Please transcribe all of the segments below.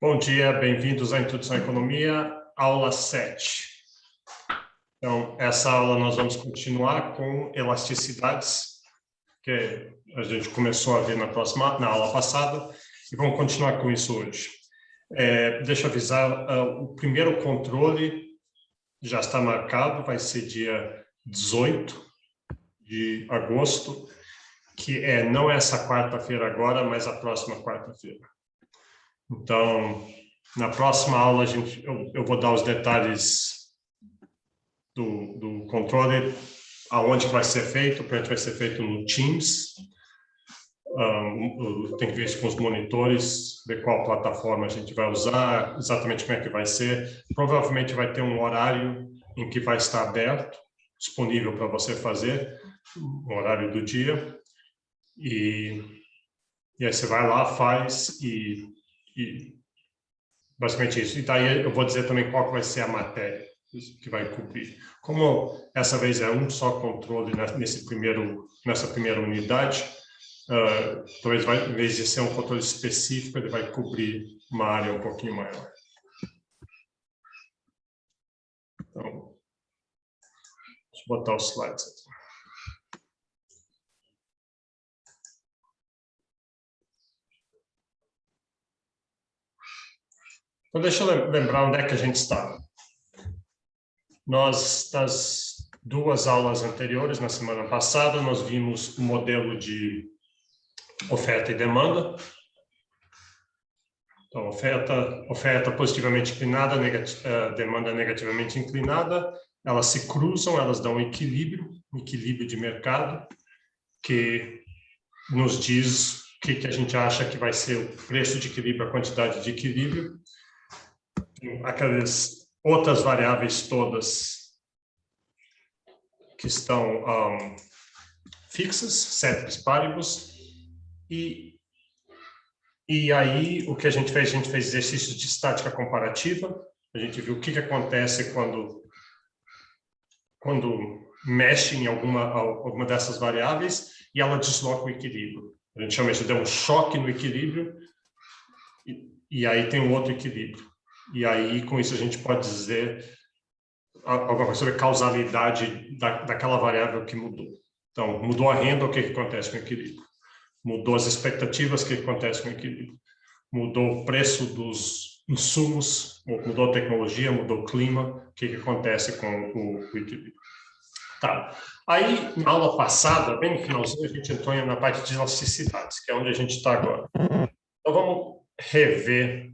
Bom dia, bem-vindos à Introdução à Economia, aula 7. Então, essa aula nós vamos continuar com elasticidades, que a gente começou a ver na aula passada, e vamos continuar com isso hoje. Deixa eu avisar, o primeiro controle já está marcado, vai ser dia 18 de agosto, que não é essa quarta-feira agora, mas a próxima quarta-feira. Então, na próxima aula, eu vou dar os detalhes do controle, aonde que vai ser feito, provavelmente vai ser feito no Teams. Tem que ver isso com os monitores, ver qual plataforma a gente vai usar, exatamente como é que vai ser. Provavelmente vai ter um horário em que vai estar aberto, disponível para você fazer, o horário do dia. E aí você vai lá, faz e basicamente isso. E daí eu vou dizer também qual vai ser a matéria que vai cobrir. Como essa vez é um só controle nessa primeira unidade, talvez em vez de ser um controle específico, ele vai cobrir uma área um pouquinho maior. Então, deixa eu botar os slides aqui. Então, deixa eu lembrar onde é que a gente estava. Nós, das duas aulas anteriores, na semana passada, nós vimos o modelo de oferta e demanda. Então, oferta positivamente inclinada, demanda negativamente inclinada, elas se cruzam, elas dão um equilíbrio de mercado, que nos diz o que a gente acha que vai ser o preço de equilíbrio, a quantidade de equilíbrio. Aquelas outras variáveis todas que estão fixas, ceteris paribus, e aí o que a gente fez exercícios de estática comparativa. A gente viu o que acontece quando mexe em alguma dessas variáveis e ela desloca o equilíbrio. A gente chama isso de um choque no equilíbrio, e aí tem um outro equilíbrio. E aí, com isso, a gente pode dizer alguma coisa sobre a causalidade daquela variável que mudou. Então, mudou a renda, o que acontece com o equilíbrio? Mudou as expectativas, o que acontece com o equilíbrio? Mudou o preço dos insumos, mudou a tecnologia, mudou o clima, o que acontece com o equilíbrio? Tá. Aí, na aula passada, bem no finalzinho, a gente entrou na parte de elasticidades, que é onde a gente está agora. Então, vamos rever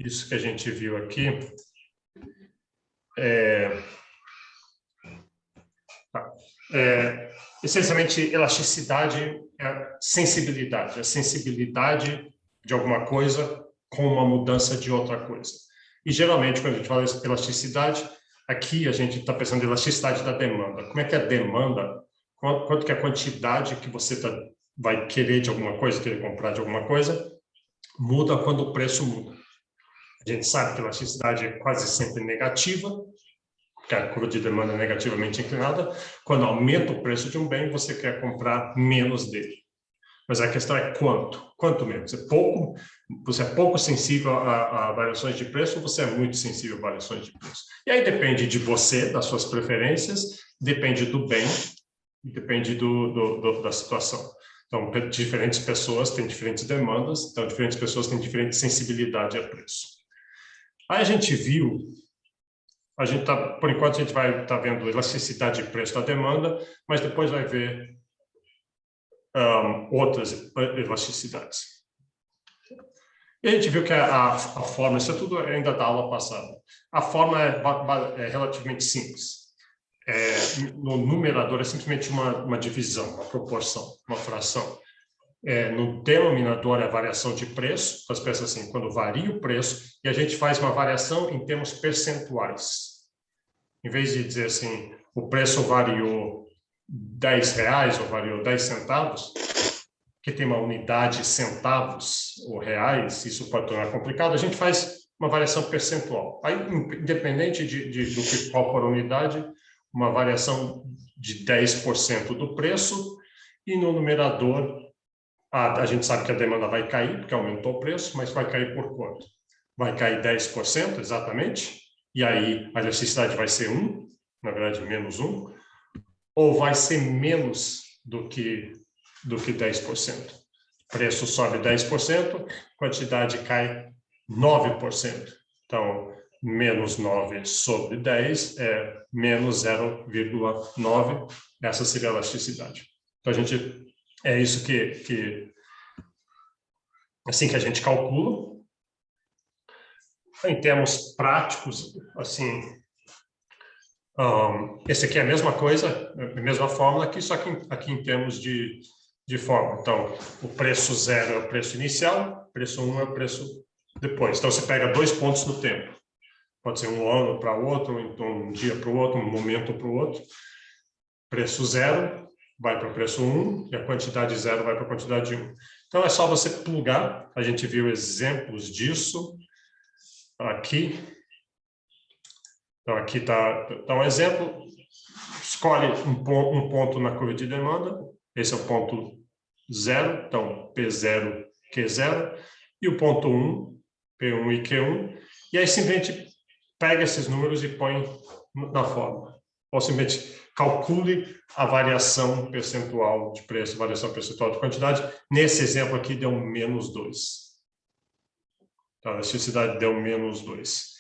isso que a gente viu aqui. Essencialmente, elasticidade é sensibilidade. A sensibilidade de alguma coisa com uma mudança de outra coisa. E, geralmente, quando a gente fala de elasticidade, aqui a gente está pensando em elasticidade da demanda. Como é que a demanda, quanto que a quantidade que você vai querer de alguma coisa, querer comprar de alguma coisa, muda quando o preço muda. A gente sabe que a elasticidade é quase sempre negativa, que a curva de demanda é negativamente inclinada. Quando aumenta o preço de um bem, você quer comprar menos dele. Mas a questão é quanto? Quanto menos? Você é pouco sensível a variações de preço ou você é muito sensível a variações de preço? E aí depende de você, das suas preferências, depende do bem e depende da situação. Então, diferentes pessoas têm diferentes demandas, então diferentes pessoas têm diferente sensibilidade a preço. Aí a gente viu, por enquanto a gente vai estar vendo elasticidade de preço da demanda, mas depois vai ver outras elasticidades. E a gente viu que a forma, isso é tudo ainda da aula passada, a forma é relativamente simples. No numerador é simplesmente uma divisão, uma proporção, uma fração. No denominador é a variação de preço, as peças assim, quando varia o preço, e a gente faz uma variação em termos percentuais. Em vez de dizer assim, o preço variou R$10 ou variou 10 centavos, que tem uma unidade centavos ou reais, isso pode tornar complicado, a gente faz uma variação percentual. Aí, independente do qual for a unidade, uma variação de 10% do preço, e no numerador a gente sabe que a demanda vai cair, porque aumentou o preço, mas vai cair por quanto? Vai cair 10%, exatamente, e aí a elasticidade vai ser 1, na verdade, menos 1, ou vai ser menos do que 10%. Preço sobe 10%, quantidade cai 9%. Então, menos 9 sobre 10 é menos 0,9. Essa seria a elasticidade. Então, é isso assim que a gente calcula. Em termos práticos, assim, esse aqui é a mesma coisa, a mesma fórmula aqui, só que aqui em termos de forma. Então, o preço 0 é o preço inicial, o preço 1 é o preço depois. Então, você pega 2 pontos no tempo. Pode ser um ano para outro, então um dia para o outro, um momento para o outro. Preço 0 vai para o preço 1 e a quantidade 0 vai para a quantidade 1. Então, é só você plugar. A gente viu exemplos disso aqui. Então, aqui está um exemplo. Escolhe um ponto na curva de demanda. Esse é o ponto 0, então P0, Q0. E o ponto 1, P1 e Q1. E aí, simplesmente, pega esses números e põe na fórmula. Ou simplesmente calcule a variação percentual de preço, variação percentual de quantidade. Nesse exemplo aqui, deu menos 2. Então, a elasticidade deu menos 2.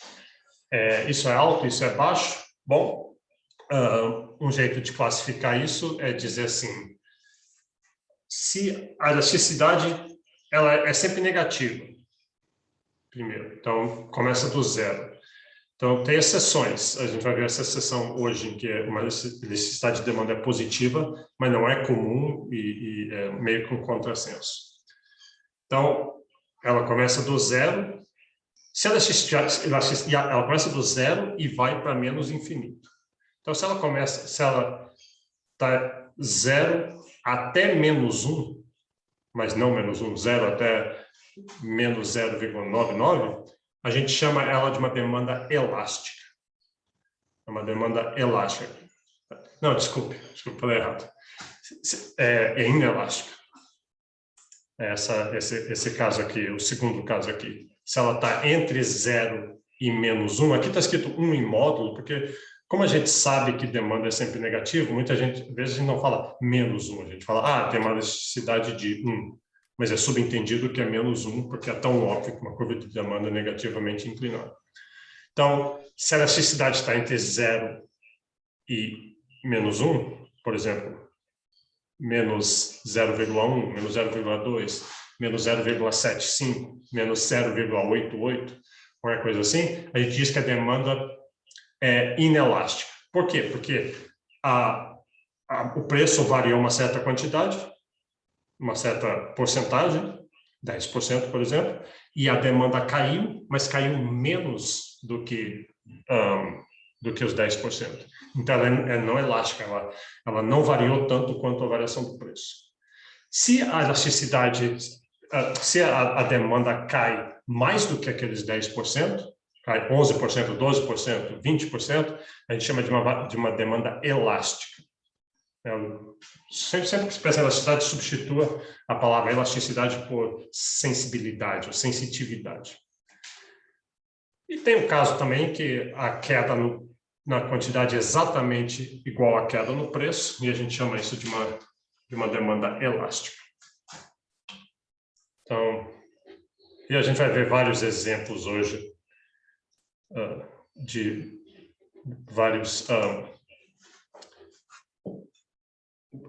Isso é alto, isso é baixo? Bom, um jeito de classificar isso é dizer assim, se a elasticidade ela é sempre negativa, primeiro, então começa do 0. Então, tem exceções. A gente vai ver essa exceção hoje, em que uma elasticidade de demanda é positiva, mas não é comum e é meio que um contrassenso. Então, ela começa do 0. Se ela começa do 0 e vai para menos infinito. Então, se ela está 0 até menos 1, mas não menos 1, 0 até menos 0,99, a gente chama ela de uma demanda elástica. É uma demanda elástica. Não, desculpe, falei errado. É inelástica. Esse caso aqui, o segundo caso aqui. Se ela está entre 0 e menos 1, aqui está escrito 1 em módulo, porque como a gente sabe que demanda é sempre negativo, muita gente, às vezes, a gente não fala menos 1, a gente fala, tem uma elasticidade de 1. Mas é subentendido que é menos 1, porque é tão óbvio que uma curva de demanda é negativamente inclinada. Então, se a elasticidade está entre 0 e menos 1, por exemplo, menos 0,1, menos 0,2, menos 0,75, menos 0,88, qualquer coisa assim, a gente diz que a demanda é inelástica. Por quê? Porque o preço varia uma certa quantidade, uma certa porcentagem, 10%, por exemplo, e a demanda caiu, mas caiu menos do que os 10%. Então, ela é não elástica, ela não variou tanto quanto a variação do preço. Se a elasticidade, se a demanda cai mais do que aqueles 10%, cai 11%, 12%, 20%, a gente chama de uma demanda elástica. Sempre que se pensa em elasticidade, substitua a palavra elasticidade por sensibilidade ou sensitividade. E tem o caso também que a queda na quantidade é exatamente igual à queda no preço, e a gente chama isso de uma demanda elástica. Então, e a gente vai ver vários exemplos hoje de vários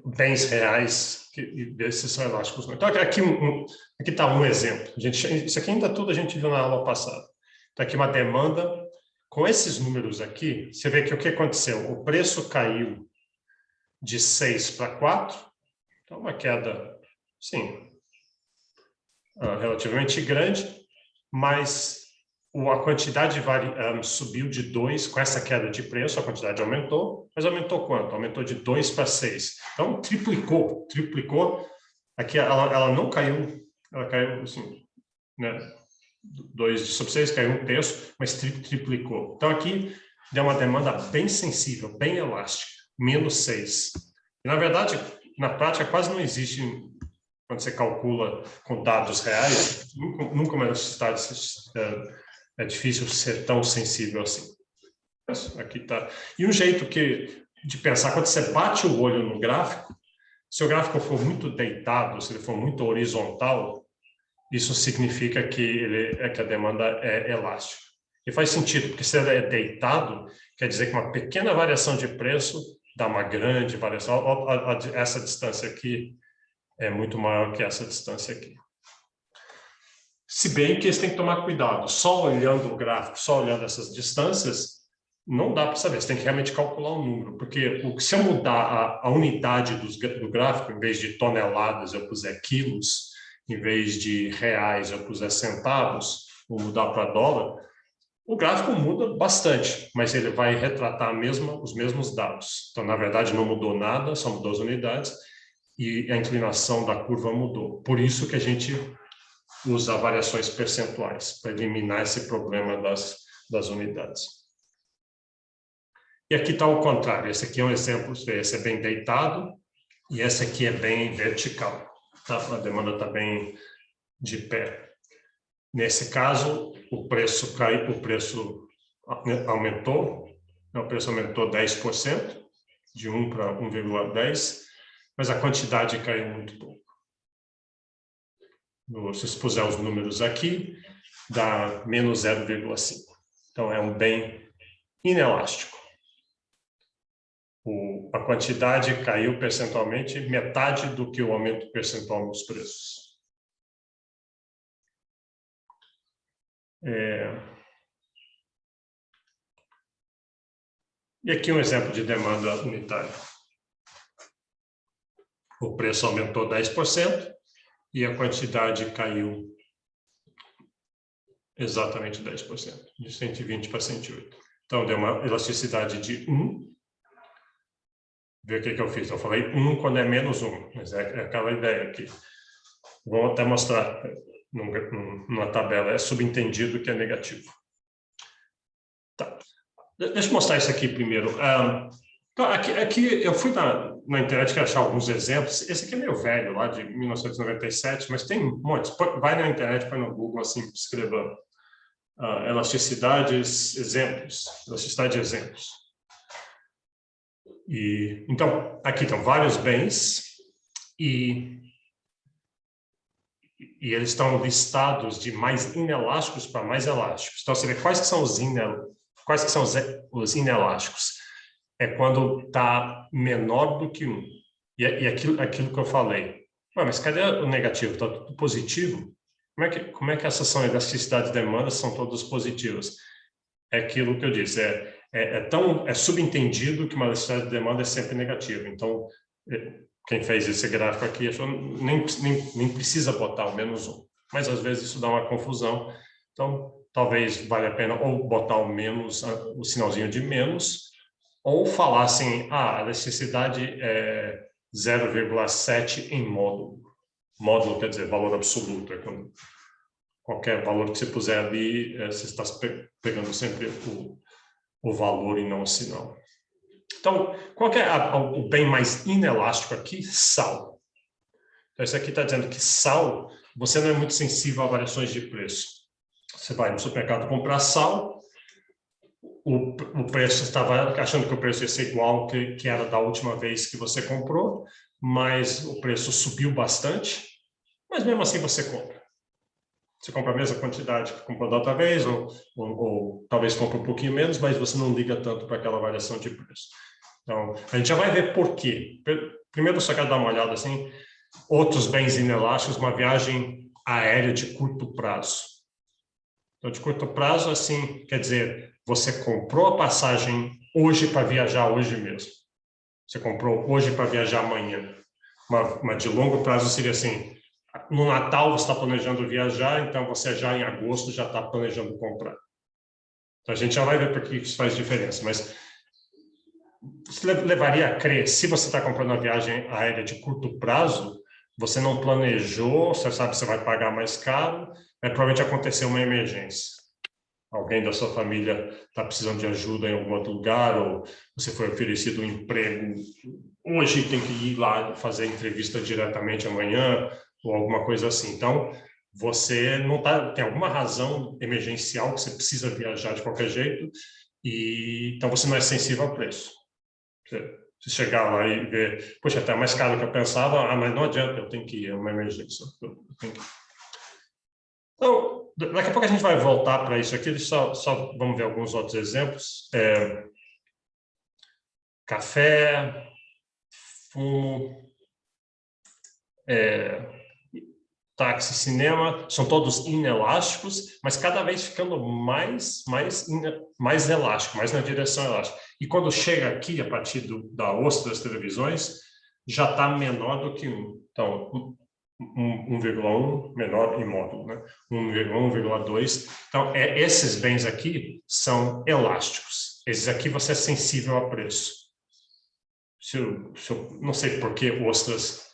bens reais que esses são elásticos. Então, aqui está um exemplo. Isso aqui ainda tudo a gente viu na aula passada. Está aqui uma demanda. Com esses números aqui, você vê que o que aconteceu? O preço caiu de 6 para 4. Então, uma queda, sim, relativamente grande, mas a quantidade subiu de 2, com essa queda de preço, a quantidade aumentou, mas aumentou quanto? Aumentou de 2 para 6. Então, triplicou. Aqui ela não caiu, ela caiu assim, né? 2 sobre 6, caiu 1/3, mas triplicou. Então, aqui deu uma demanda bem sensível, bem elástica, menos 6. E, na verdade, na prática, quase não existe quando você calcula com dados reais, nunca uma elasticidade é difícil ser tão sensível assim. Aqui tá. E um jeito de pensar, quando você bate o olho no gráfico, se o gráfico for muito deitado, se ele for muito horizontal, isso significa que a demanda é elástica. E faz sentido, porque se ele é deitado, quer dizer que uma pequena variação de preço dá uma grande variação. Essa distância aqui é muito maior que essa distância aqui. Se bem que você tem que tomar cuidado. Só olhando o gráfico, só olhando essas distâncias, não dá para saber. Você tem que realmente calcular o número. Porque se eu mudar a unidade do gráfico, em vez de toneladas, eu puser quilos, em vez de reais, eu puser centavos, ou mudar para dólar, o gráfico muda bastante, mas ele vai retratar os mesmos dados. Então, na verdade, não mudou nada, só mudou as unidades, e a inclinação da curva mudou. Por isso que a gente usa variações percentuais, para eliminar esse problema das unidades. E aqui está o contrário. Esse aqui é um exemplo, esse é bem deitado, e esse aqui é bem vertical. Tá? A demanda está bem de pé. Nesse caso, o preço aumentou, o preço aumentou 10%, de 1 para 1,10, mas a quantidade caiu muito pouco. Se você puser os números aqui, dá menos 0,5. Então, é um bem inelástico. A quantidade caiu percentualmente metade do que o aumento percentual nos preços. E aqui um exemplo de demanda unitária. O preço aumentou 10% e a quantidade caiu exatamente 10%, de 120 para 108. Então, deu uma elasticidade de 1. Vê o que eu fiz. Eu falei 1 quando é menos 1, mas é aquela ideia aqui. Vou até mostrar numa tabela. É subentendido que é negativo. Tá. Deixa eu mostrar isso aqui primeiro. Então, aqui eu fui na internet achar alguns exemplos. Esse aqui é meio velho, lá de 1997, mas tem muitos. Vai na internet, põe no Google, assim, escreva elasticidades, exemplos. Elasticidade de exemplos. Então, aqui estão vários bens e eles estão listados de mais inelásticos para mais elásticos. Então, você vê quais que são os inelásticos. É quando está menor do que 1. E aquilo que eu falei. Mas cadê o negativo? Está tudo positivo? Como é que essas são elasticidades de demanda, são todas positivas? É aquilo que eu disse. É subentendido que uma elasticidade de demanda é sempre negativa. Então, quem fez esse gráfico aqui achou nem precisa botar o menos 1. Mas, às vezes, isso dá uma confusão. Então, talvez valha a pena ou botar o menos, o sinalzinho de menos, ou falar assim, a elasticidade é 0,7 em módulo. Módulo quer dizer valor absoluto. Qualquer valor que você puser ali, você está pegando sempre o valor e não o sinal. Então, qual que é o bem mais inelástico aqui? Sal. Então, isso aqui está dizendo que sal, você não é muito sensível a variações de preço. Você vai no supermercado comprar sal, o preço estava achando que o preço ia ser igual que era da última vez que você comprou, mas o preço subiu bastante, mas mesmo assim você compra. Você compra a mesma quantidade que comprou da outra vez, ou talvez compra um pouquinho menos, mas você não liga tanto para aquela variação de preço. Então, a gente já vai ver por quê. Primeiro, eu só quero dar uma olhada assim, outros bens inelásticos, uma viagem aérea de curto prazo. Então, de curto prazo, assim, quer dizer, você comprou a passagem hoje para viajar hoje mesmo. Você comprou hoje para viajar amanhã. Mas de longo prazo seria assim, no Natal você está planejando viajar, então você já em agosto já está planejando comprar. Então, a gente já vai ver por que isso faz diferença, mas você levaria a crer, se você está comprando uma viagem aérea de curto prazo, você não planejou, você sabe que você vai pagar mais caro, provavelmente aconteceu uma emergência. Alguém da sua família está precisando de ajuda em algum outro lugar, ou você foi oferecido um emprego, hoje tem que ir lá fazer entrevista diretamente amanhã, ou alguma coisa assim. Então, você não tem alguma razão emergencial que você precisa viajar de qualquer jeito, e então você não é sensível ao preço. Se chegar lá e ver, poxa, está mais caro do que eu pensava, mas não adianta, eu tenho que ir, é uma emergência. Então, daqui a pouco a gente vai voltar para isso aqui, só vamos ver alguns outros exemplos. Café, fumo, táxi, cinema, são todos inelásticos, mas cada vez ficando mais elástico, mais na direção elástica. E quando chega aqui, a partir da osso das televisões, já está menor do que 1. Então, 1,1 menor em módulo, né? 1,1, 1,2. Então, esses bens aqui são elásticos. Esses aqui você é sensível a preço. Não sei por que ostras...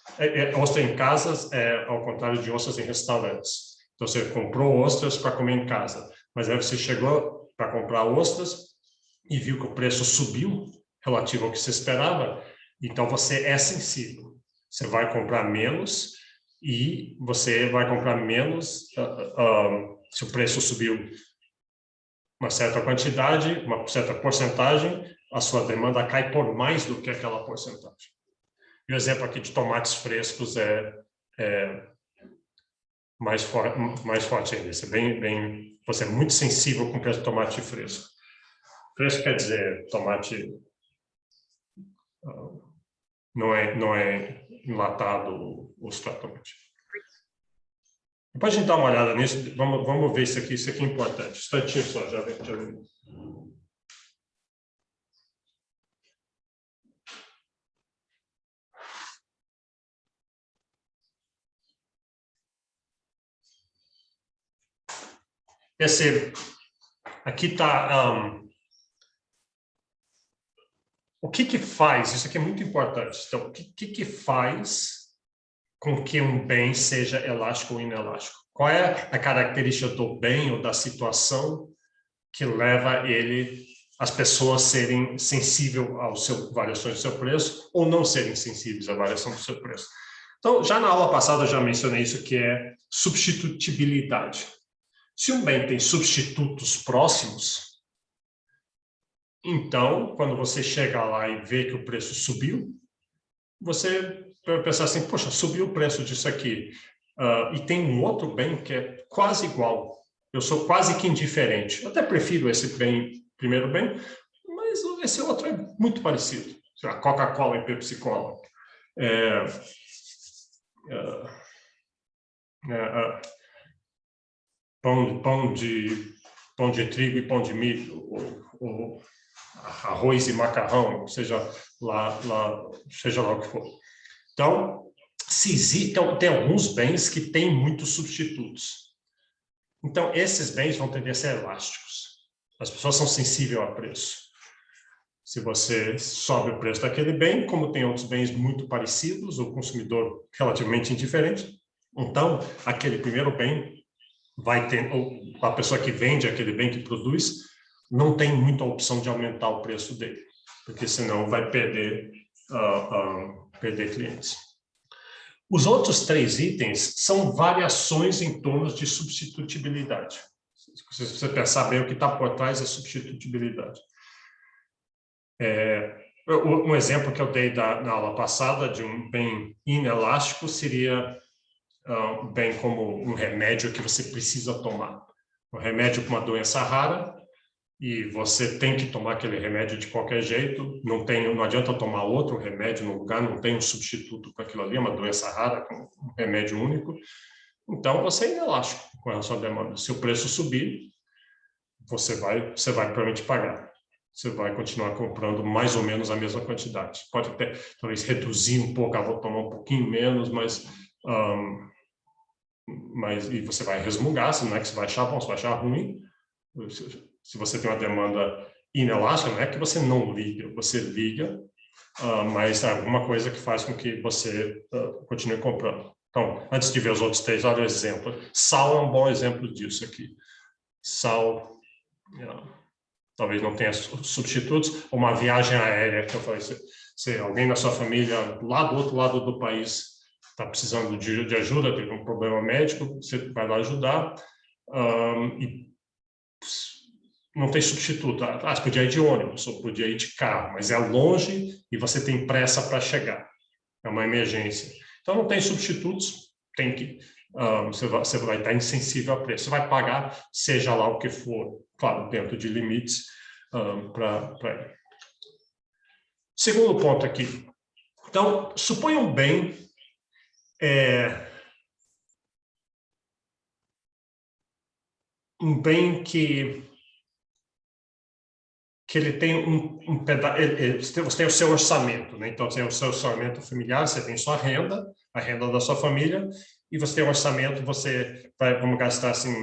ostra em casas é ao contrário de ostras em restaurantes. Então, você comprou ostras para comer em casa, mas aí você chegou para comprar ostras e viu que o preço subiu relativo ao que você esperava, então você é sensível. Você vai comprar menos e você vai comprar menos se o preço subiu uma certa quantidade, uma certa porcentagem, a sua demanda cai por mais do que aquela porcentagem. E o exemplo aqui de tomates frescos é mais forte ainda. Você é muito sensível com o preço de tomate fresco. Fresco quer dizer tomate não é enlatado ou extratamente. Depois a gente dá uma olhada nisso, vamos ver isso aqui é importante. Instantinho só, já vem. Esse aqui está... o que faz? Isso aqui é muito importante. Então, o que faz com que um bem seja elástico ou inelástico? Qual é a característica do bem ou da situação que leva as pessoas serem sensíveis às variações do seu preço ou não serem sensíveis à variação do seu preço? Então, já na aula passada eu já mencionei isso, que é substitutibilidade. Se um bem tem substitutos próximos, então, quando você chega lá e vê que o preço subiu, você vai pensar assim, poxa, subiu o preço disso aqui, e tem um outro bem que é quase igual. Eu sou quase que indiferente. Eu até prefiro esse primeiro bem, mas esse outro é muito parecido. A Coca-Cola e Pepsi-Cola. Pão de trigo e pão de milho, ou arroz e macarrão, seja lá o que for. Então, tem alguns bens que têm muitos substitutos. Então, esses bens vão tender a ser elásticos. As pessoas são sensíveis a preço. Se você sobe o preço daquele bem, como tem outros bens muito parecidos, o consumidor relativamente indiferente, então, aquele primeiro bem vai ter, a pessoa que vende aquele bem que produz, não tem muita opção de aumentar o preço dele, porque senão vai perder clientes. Os outros 3 itens são variações em torno de substitutibilidade. Se você pensar bem, o que está por trás é substitutibilidade. Um exemplo que eu dei na aula passada de um bem inelástico seria bem como um remédio que você precisa tomar. Um remédio para uma doença rara, e você tem que tomar aquele remédio de qualquer jeito, não adianta tomar outro remédio no lugar, não tem um substituto para aquilo ali, é uma doença rara, com um remédio único. Então, você é inelástico com relação à demanda. Se o preço subir, você vai provavelmente pagar. Você vai continuar comprando mais ou menos a mesma quantidade. Pode até, talvez, reduzir um pouco, vou tomar um pouquinho menos, mas e você vai resmungar, se não é que você vai achar bom, você vai achar ruim. Se você tem uma demanda inelástica, não é que você não liga, você liga, mas é alguma coisa que faz com que você continue comprando. Então, antes de ver os outros 3, olha o exemplo. Sal é um bom exemplo disso aqui. Sal, talvez não tenha substitutos. Uma viagem aérea, que eu falei, se alguém na sua família, lá do outro lado do país, está precisando de ajuda, teve um problema médico, você vai lá ajudar, e não tem substituto. Você podia ir de ônibus, ou podia ir de carro, mas é longe e você tem pressa para chegar. É uma emergência. Então, não tem substitutos, tem que... você vai estar insensível a preço. Você vai pagar, seja lá o que for, claro, dentro de limites, para ir. Segundo ponto aqui. Então, suponha um bem... um bem que ele tem um pedaço... Você tem o seu orçamento, né? Então, você tem o seu orçamento familiar, você tem sua renda, a renda da sua família, e você tem um orçamento, você vai, vamos gastar assim,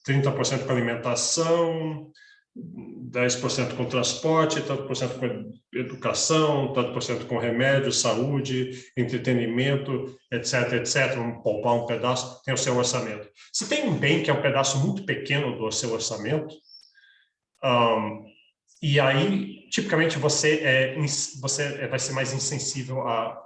30% com alimentação, 10% com transporte, tanto por cento com educação, tanto por cento com remédio, saúde, entretenimento, etc, etc. Vamos poupar um pedaço, tem o seu orçamento. Se tem um bem que é um pedaço muito pequeno do seu orçamento, e aí, tipicamente, você vai ser mais insensível a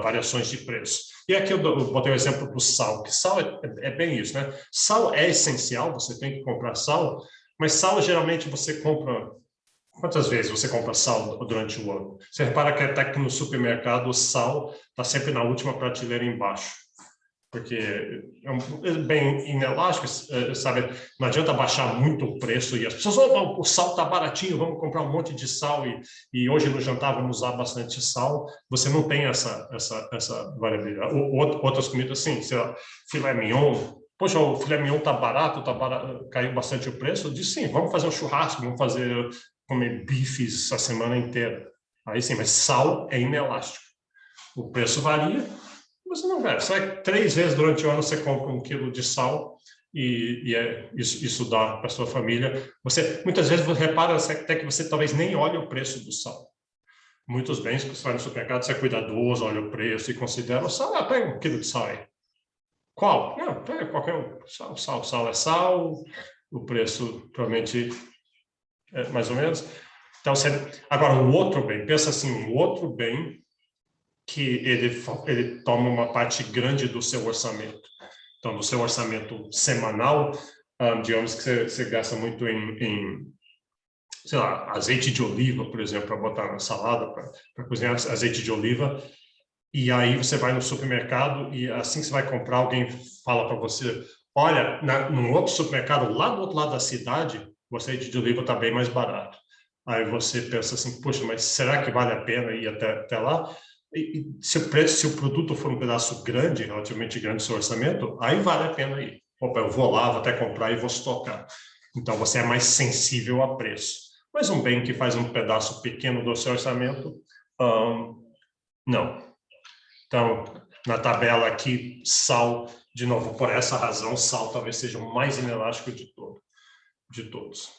variações de preço. E aqui eu botei o exemplo do sal, que sal é bem isso, né? Sal é essencial, você tem que comprar sal, mas sal, geralmente, você compra... Quantas vezes você compra sal durante o ano? Você repara que até que no supermercado o sal está sempre na última prateleira embaixo, porque é bem inelástico, sabe? Não adianta baixar muito o preço e as pessoas, o sal está baratinho, vamos comprar um monte de sal e hoje no jantar vamos usar bastante sal. Você não tem essa variabilidade. Outras comidas, sim, sei lá, filé mignon. Poxa, o filé mignon está barato, caiu bastante o preço. Eu disse, sim, vamos fazer um churrasco, comer bifes a semana inteira. Aí sim, mas sal é inelástico. O preço varia, você não vai. Você vai 3 vezes durante o ano, você compra 1 quilo de sal isso dá para sua família. Muitas vezes você repara até que você talvez nem olhe o preço do sal. Muitos bens que você vai no supermercado, você é cuidadoso, olha o preço e considera o sal. Pega 1 quilo de sal aí. Qual? Não, pega qualquer um. Sal é sal, o preço provavelmente é mais ou menos. Então, agora, um outro bem, pensa assim, um outro bem que ele toma uma parte grande do seu orçamento. Então, no seu orçamento semanal, digamos que você gasta muito em, sei lá, azeite de oliva, por exemplo, para botar na salada, para cozinhar azeite de oliva, e aí você vai no supermercado e assim que você vai comprar, alguém fala para você, olha, num outro supermercado, lá do outro lado da cidade, o azeite de oliva está bem mais barato. Aí você pensa assim, poxa, mas será que vale a pena ir até lá? E se o produto for um pedaço grande, relativamente grande do seu orçamento, aí vale a pena ir. Opa, eu vou lá, vou até comprar e vou estocar. Então, você é mais sensível a preço. Mas um bem que faz um pedaço pequeno do seu orçamento, não. Então, na tabela aqui, sal, de novo, por essa razão, sal talvez seja o mais inelástico de todos.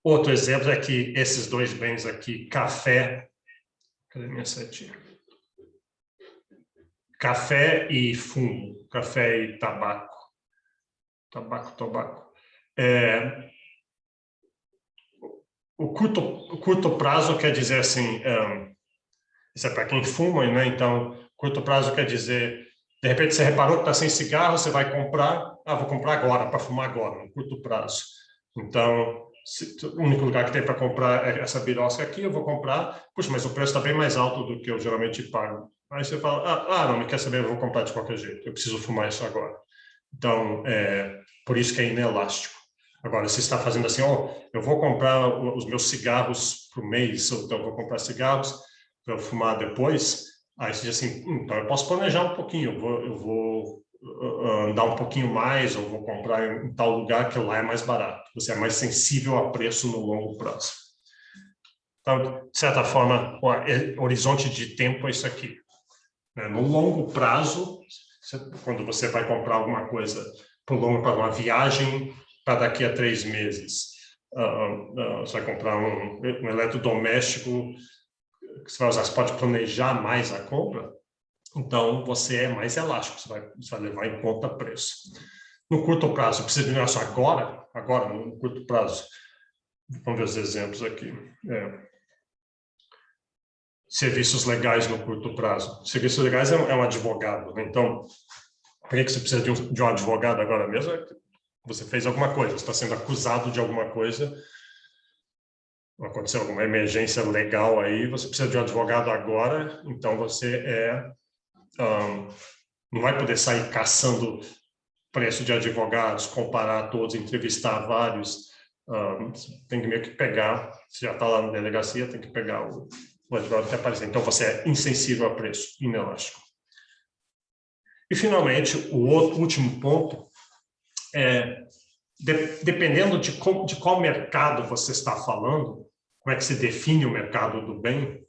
Outro exemplo é que esses dois bens aqui, café... Cadê minha setinha? Café e fumo, café e tabaco. Tabaco. O curto prazo quer dizer assim, isso é para quem fuma, né? Então, curto prazo quer dizer, de repente você reparou que está sem cigarro, você vai comprar, vou comprar agora, para fumar agora, no curto prazo. Então, o único lugar que tem para comprar é essa birosca aqui, eu vou comprar, puxa, mas o preço está bem mais alto do que eu geralmente pago. Aí você fala, não me quer saber, eu vou comprar de qualquer jeito, eu preciso fumar isso agora. Então, por isso que é inelástico. Agora, se está fazendo assim, eu vou comprar os meus cigarros por mês, então eu vou comprar cigarros para eu fumar depois, aí você diz assim, então eu posso planejar um pouquinho, eu vou andar um pouquinho mais, ou vou comprar em tal lugar que lá é mais barato. Você é mais sensível a preço no longo prazo. Então, de certa forma, o horizonte de tempo é isso aqui. No longo prazo, quando você vai comprar alguma coisa para uma viagem para daqui a 3 meses, você vai comprar um eletrodoméstico que você vai usar, você pode planejar mais a compra, então você é mais elástico, você vai levar em conta preço. No curto prazo, precisa de negócio agora, no curto prazo. Vamos ver os exemplos aqui. serviços legais no curto prazo. Serviços legais é um advogado, né? Então, por que você precisa de um advogado agora mesmo? Você fez alguma coisa, você está sendo acusado de alguma coisa, aconteceu alguma emergência legal aí, você precisa de um advogado agora, então você não vai poder sair caçando preço de advogados, comparar todos, entrevistar vários, tem que meio que pegar, se já está lá na delegacia, tem que pegar o advogado que aparecer. Então, você é insensível a preço, inelástico. E, finalmente, o último ponto é, dependendo de qual mercado você está falando, como é que se define o mercado do bem,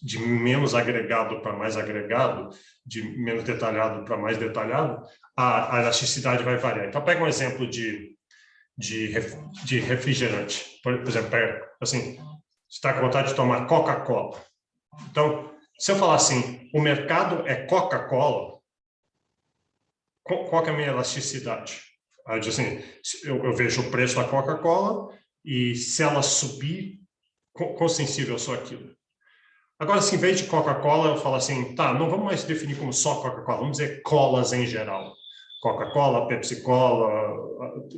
de menos agregado para mais agregado, de menos detalhado para mais detalhado, a elasticidade vai variar. Então, pega um exemplo de refrigerante. Por exemplo, assim, você está com vontade de tomar Coca-Cola. Então, se eu falar assim, o mercado é Coca-Cola, qual que é a minha elasticidade? Aí, assim, eu vejo o preço da Coca-Cola e se ela subir, quão sensível eu sou àquilo. Agora, assim, em vez de Coca-Cola, eu falo assim, tá, não vamos mais definir como só Coca-Cola, vamos dizer colas em geral. Coca-Cola, Pepsi-Cola,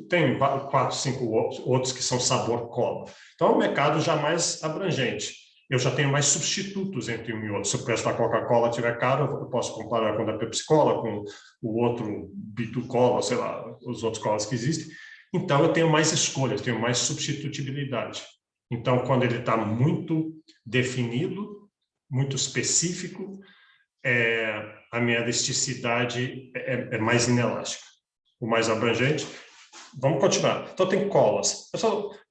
tem 4, 5 outros que são sabor cola. Então, é um mercado já mais abrangente. Eu já tenho mais substitutos entre um e outro. Se o preço da Coca-Cola estiver caro, eu posso comparar com a da Pepsi-Cola, com o outro Bitu-Cola, sei lá, os outros colas que existem. Então, eu tenho mais escolhas, tenho mais substitutibilidade. Então, quando ele está muito definido, muito específico, a minha elasticidade é mais inelástica. O mais abrangente, vamos continuar. Então, tem colas.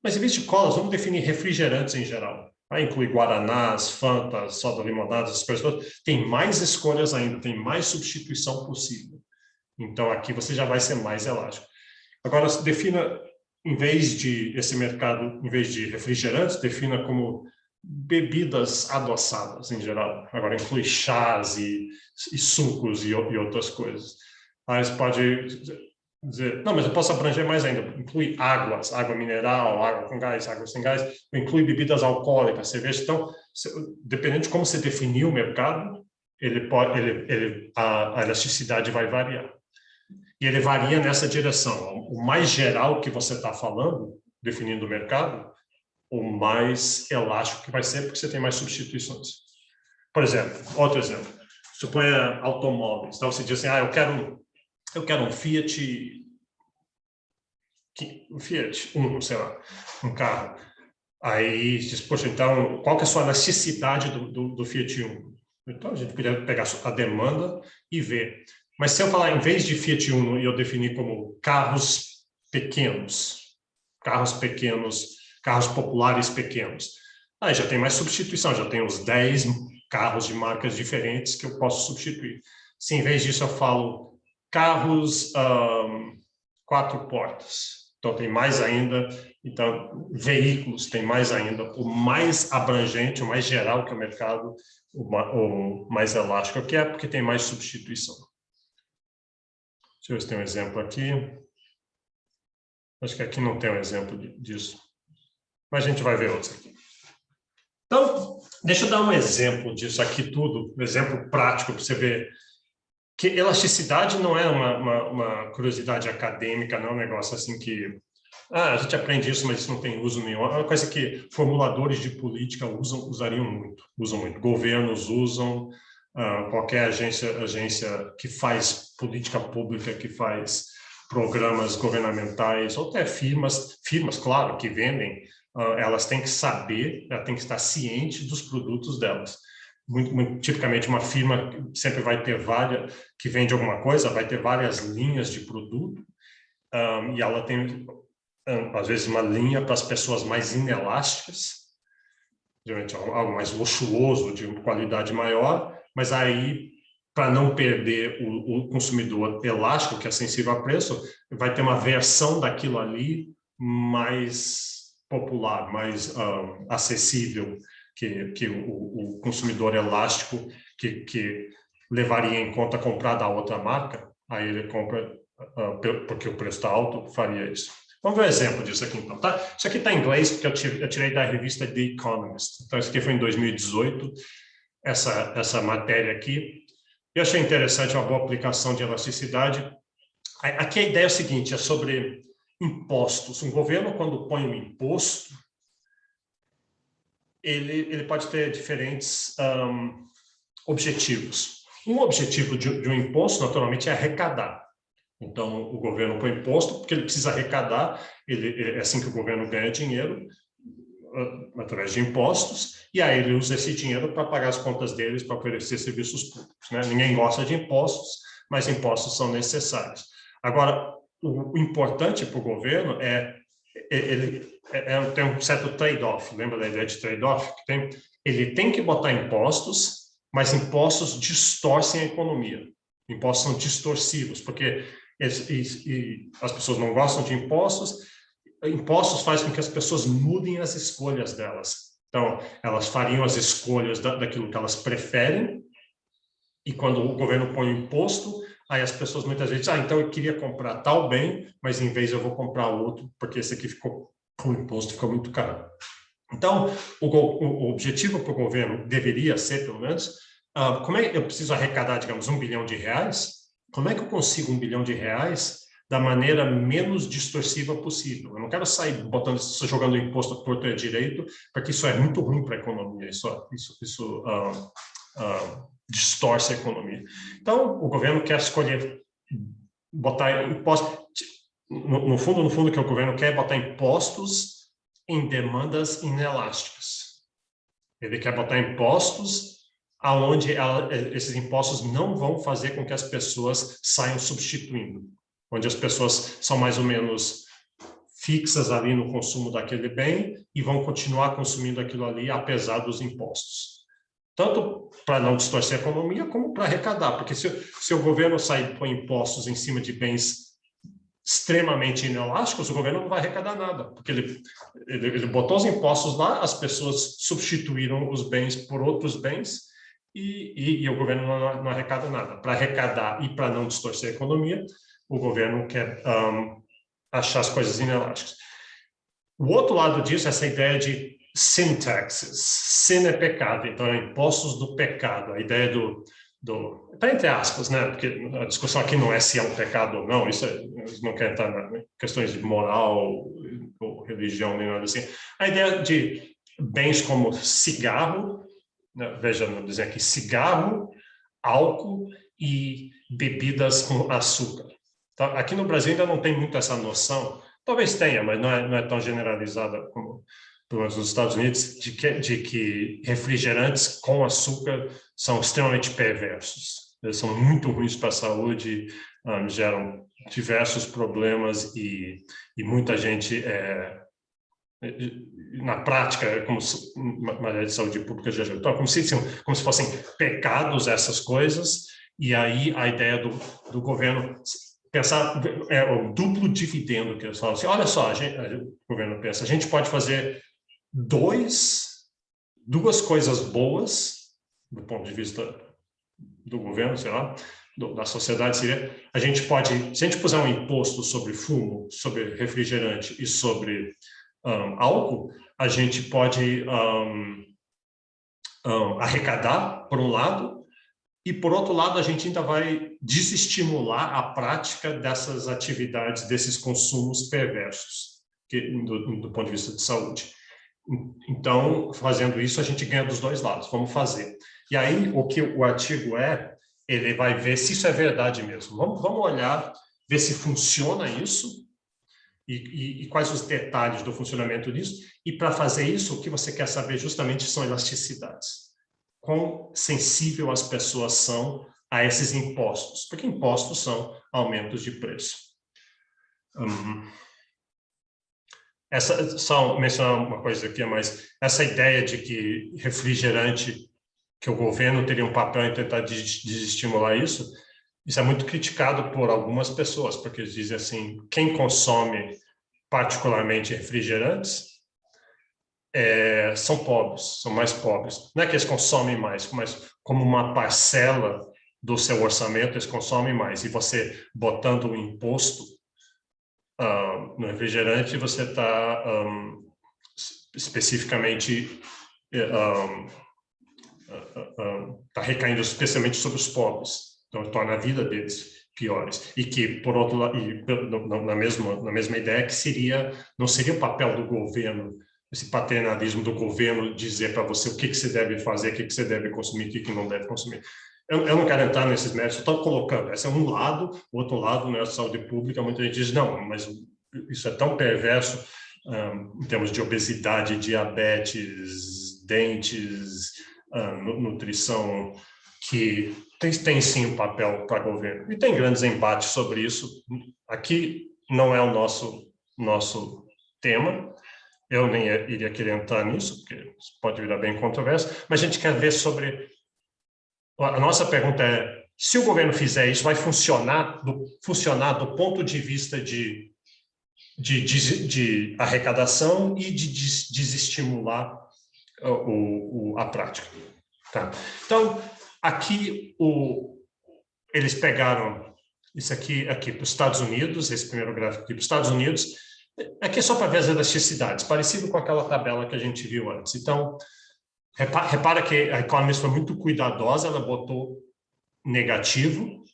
Mas em vez de colas, vamos definir refrigerantes em geral. Vai incluir guaranás, Fanta, soda limonada, essas coisas todas. Tem mais escolhas ainda, tem mais substituição possível. Então, aqui você já vai ser mais elástico. Agora, defina, esse mercado, em vez de refrigerantes, defina como bebidas adoçadas em geral. Agora inclui chás e sucos e outras coisas. Aí você pode dizer, não, mas eu posso abranger mais ainda. Inclui águas, água mineral, água com gás, água sem gás. Inclui bebidas alcoólicas, cerveja. Então, dependendo de como você definir o mercado, a elasticidade vai variar. E ele varia nessa direção. O mais geral que você está falando, definindo o mercado, o mais elástico que vai ser, porque você tem mais substituições. Por exemplo, outro exemplo, suponha automóveis. Então, você diz assim, eu quero um Fiat Uno, sei lá, um carro. Aí, diz, poxa, então, qual que é a sua elasticidade do Fiat Uno? Então, a gente poderia pegar a demanda e ver. Mas se eu falar, em vez de Fiat Uno, e eu definir como carros pequenos, carros populares pequenos. Aí já tem mais substituição, já tem os 10 carros de marcas diferentes que eu posso substituir. Se em vez disso eu falo carros 4 portas, então tem mais ainda, então veículos tem mais ainda, o mais abrangente, o mais geral que é o mercado, o mais elástico que é, porque tem mais substituição. Deixa eu ver se tem um exemplo aqui. Acho que aqui não tem um exemplo disso. Mas a gente vai ver outros aqui. Então, deixa eu dar um exemplo disso aqui tudo, um exemplo prático para você ver que elasticidade não é uma curiosidade acadêmica, não é um negócio assim que a gente aprende isso, mas isso não tem uso nenhum. É uma coisa que formuladores de política usam muito. Governos usam, qualquer agência que faz política pública, que faz programas governamentais, ou até firmas, claro, que vendem, elas têm que saber, elas têm que estar cientes dos produtos delas. Tipicamente, uma firma sempre vai ter que vende alguma coisa, vai ter várias linhas de produto, e ela tem, às vezes, uma linha para as pessoas mais inelásticas, geralmente algo mais luxuoso, de qualidade maior, mas aí, para não perder o consumidor elástico, que é sensível a preço, vai ter uma versão daquilo ali mais popular, mais acessível, que o consumidor elástico, que levaria em conta comprar da outra marca, aí ele compra porque o preço está alto, faria isso. Vamos ver um exemplo disso aqui, então. Tá? Isso aqui está em inglês, porque eu tirei da revista The Economist. Então, isso aqui foi em 2018. essa matéria aqui. Eu achei interessante, uma boa aplicação de elasticidade. Aqui a ideia é o seguinte, é sobre impostos. Um governo, quando põe um imposto, ele pode ter diferentes objetivos. Um objetivo de um imposto, naturalmente, é arrecadar. Então, o governo põe imposto porque ele precisa arrecadar, é assim que o governo ganha dinheiro, através de impostos, e aí ele usa esse dinheiro para pagar as contas deles, para oferecer serviços públicos, né? Ninguém gosta de impostos, mas impostos são necessários. Agora, o importante para o governo tem um certo trade-off, lembra da ideia de trade-off que tem? Ele tem que botar impostos, mas impostos distorcem a economia. Impostos são distorsivos, porque as pessoas não gostam de impostos. Impostos fazem com que as pessoas mudem as escolhas delas. Então, elas fariam as escolhas daquilo que elas preferem, e quando o governo põe o imposto, aí as pessoas muitas vezes dizem, então eu queria comprar tal bem, mas em vez eu vou comprar outro, porque esse aqui ficou com o imposto, ficou muito caro. Então, o objetivo para o governo deveria ser, pelo menos, como é que eu preciso arrecadar, digamos, R$1 bilhão? Como é que eu consigo R$1 bilhão da maneira menos distorsiva possível? Eu não quero sair jogando imposto a torto e a direito, porque isso é muito ruim para a economia, isso distorce a economia. Então, o governo quer escolher botar impostos. No fundo, o que o governo quer é botar impostos em demandas inelásticas. Ele quer botar impostos aonde esses impostos não vão fazer com que as pessoas saiam substituindo, onde as pessoas são mais ou menos fixas ali no consumo daquele bem e vão continuar consumindo aquilo ali apesar dos impostos. Tanto para não distorcer a economia, como para arrecadar, porque se o governo sair e põe impostos em cima de bens extremamente inelásticos, o governo não vai arrecadar nada, porque ele botou os impostos lá, as pessoas substituíram os bens por outros bens e o governo não arrecada nada. Para arrecadar e para não distorcer a economia, o governo quer achar as coisas inelásticas. O outro lado disso é essa ideia de sin taxes. Sin é pecado, então é impostos do pecado. A ideia está entre aspas, né? Porque a discussão aqui não é se é um pecado ou não, isso não quer entrar em questões de moral ou religião, nem nada assim. A ideia de bens como cigarro, né? Veja, não dizer aqui, cigarro, álcool e bebidas com açúcar. Então, aqui no Brasil ainda não tem muito essa noção, talvez tenha, mas não é tão generalizada como nos Estados Unidos, de que refrigerantes com açúcar são extremamente perversos. Eles são muito ruins para a saúde, geram diversos problemas e muita gente, na prática, como matéria de saúde pública, então, como se fossem pecados essas coisas, e aí a ideia do governo pensar o duplo dividendo, que eles falam assim, olha só, o governo pensa, a gente pode fazer duas coisas boas, do ponto de vista do governo, sei lá, da sociedade, seria, a gente pode, se a gente puser um imposto sobre fumo, sobre refrigerante e sobre álcool, a gente pode arrecadar, por um lado, e, por outro lado, a gente ainda vai desestimular a prática dessas atividades, desses consumos perversos, do ponto de vista de saúde. Então, fazendo isso, a gente ganha dos dois lados. Vamos fazer. E aí, o que o artigo ele vai ver se isso é verdade mesmo. Vamos olhar, ver se funciona isso e quais os detalhes do funcionamento disso. E, para fazer isso, o que você quer saber justamente são elasticidades. Quão sensível as pessoas são a esses impostos, porque impostos são aumentos de preço. Só mencionar uma coisa aqui, mas essa ideia de que refrigerante, que o governo teria um papel em tentar desestimular isso é muito criticado por algumas pessoas, porque eles dizem assim, quem consome particularmente refrigerantes são pobres, são mais pobres. Não é que eles consomem mais, mas como uma parcela do seu orçamento, eles consomem mais. E você botando um imposto no refrigerante, você está especificamente está recaindo especialmente sobre os pobres, então torna a vida deles piores. E que, por outro lado, na mesma ideia, que não seria o papel do governo, esse paternalismo do governo, dizer para você o que você deve fazer, o que você deve consumir, o que não deve consumir. Eu não quero entrar nesses méritos, estou colocando, esse é um lado, o outro lado, né, a saúde pública, muita gente diz, não, mas isso é tão perverso, em termos de obesidade, diabetes, dentes, nutrição, que tem sim um papel para o governo. E tem grandes embates sobre isso. Aqui não é o nosso tema, eu nem iria querer entrar nisso, porque pode virar bem controverso, mas a gente quer ver sobre... A nossa pergunta é, se o governo fizer isso, vai funcionar do ponto de vista de arrecadação e de desestimular a prática. Tá? Então, aqui eles pegaram isso aqui para os Estados Unidos, esse primeiro gráfico aqui para os Estados Unidos. Aqui é só para ver as elasticidades, parecido com aquela tabela que a gente viu antes. Então, repara que a Economist foi muito cuidadosa, ela botou negativo,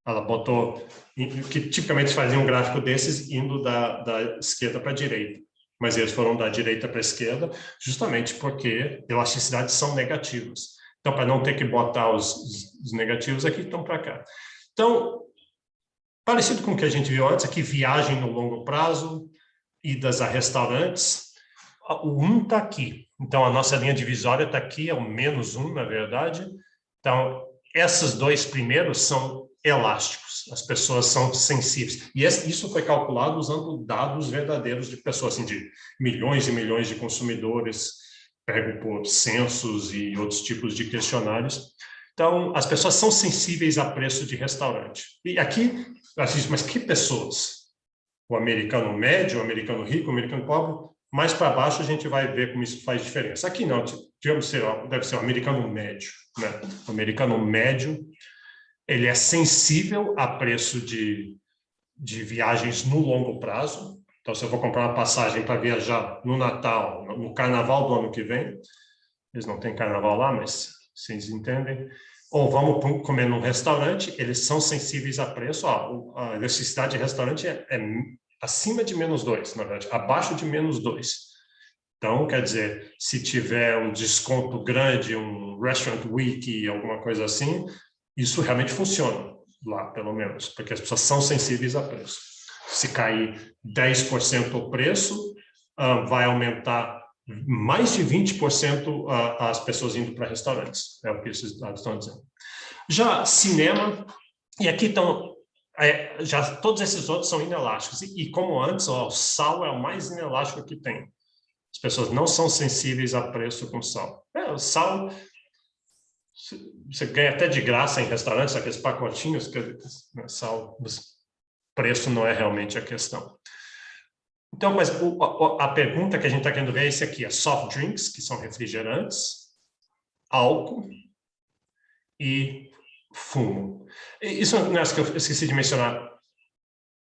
ela botou, que tipicamente fazia um gráfico desses indo da esquerda para a direita, mas eles foram da direita para a esquerda justamente porque elasticidades são negativas. Então, para não ter que botar os negativos aqui, estão para cá. Então, parecido com o que a gente viu antes, aqui viagem no longo prazo, idas a restaurantes, o 1 está aqui. Então, a nossa linha divisória está aqui, é o -1, na verdade. Então, esses dois primeiros são elásticos, as pessoas são sensíveis. E isso foi calculado usando dados verdadeiros de pessoas, assim, de milhões e milhões de consumidores, pego por censos e outros tipos de questionários. Então, as pessoas são sensíveis a preço de restaurante. E aqui, mas que pessoas? O americano médio, o americano rico, o americano pobre? Mais para baixo a gente vai ver como isso faz diferença. Aqui não, deve ser o americano médio, né? O americano médio, ele é sensível a preço de viagens no longo prazo. Então, se eu vou comprar uma passagem para viajar no Natal, no Carnaval do ano que vem, eles não têm Carnaval lá, mas vocês entendem, ou vamos comer num restaurante, eles são sensíveis a preço. A elasticidade de restaurante é acima de -2, na verdade, abaixo de -2. Então, quer dizer, se tiver um desconto grande, um Restaurant Week, alguma coisa assim, isso realmente funciona lá, pelo menos, porque as pessoas são sensíveis a preço. Se cair 10% o preço, vai aumentar mais de 20% as pessoas indo para restaurantes. É o que esses dados estão dizendo. Já cinema, e aqui estão... já todos esses outros são inelásticos. E como antes, o sal é o mais inelástico que tem. As pessoas não são sensíveis a preço com sal. O sal, você ganha até de graça em restaurantes, aqueles pacotinhos, sal, o preço não é realmente a questão. Então, mas a pergunta que a gente está querendo ver é esse aqui, soft drinks, que são refrigerantes, álcool e fumo. Isso não é que eu esqueci de mencionar.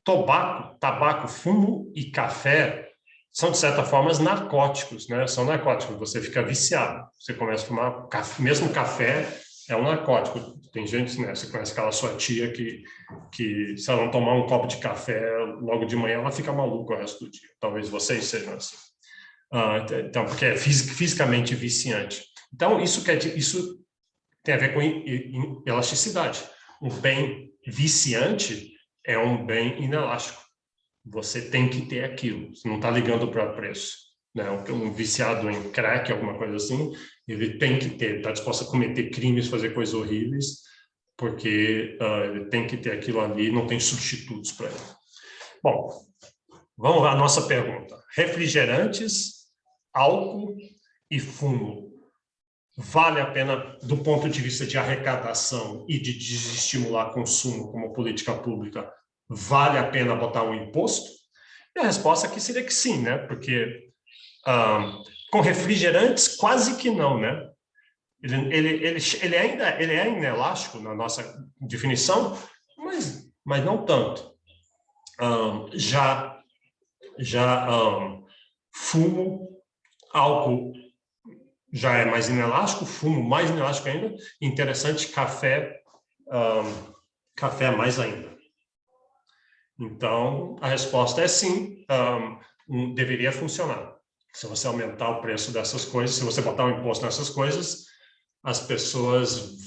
Tabaco, fumo e café são, de certa forma, narcóticos, né? São narcóticos, você fica viciado. Você começa a fumar, mesmo café é um narcótico. Tem gente, né? Você conhece aquela sua tia que se ela não tomar um copo de café logo de manhã, ela fica maluca o resto do dia. Talvez vocês sejam assim. Então, porque é fisicamente viciante. Então, isso tem a ver com elasticidade. Um bem viciante é um bem inelástico. Você tem que ter aquilo. Você não está ligando para preço. Né? Um viciado em crack, alguma coisa assim, ele tem que ter, está disposto a cometer crimes, fazer coisas horríveis, porque ele tem que ter aquilo ali, não tem substitutos para ele. Bom, vamos à nossa pergunta. Refrigerantes, álcool e fumo. Vale a pena, do ponto de vista de arrecadação e de desestimular consumo como política pública, vale a pena botar um imposto? E a resposta aqui seria que sim, né? Porque com refrigerantes, quase que não, né? Ele é inelástico na nossa definição, mas não tanto. Já fumo, álcool já é mais inelástico, fumo mais inelástico ainda, interessante, café mais ainda. Então, a resposta é sim, deveria funcionar. Se você aumentar o preço dessas coisas, se você botar um imposto nessas coisas, as pessoas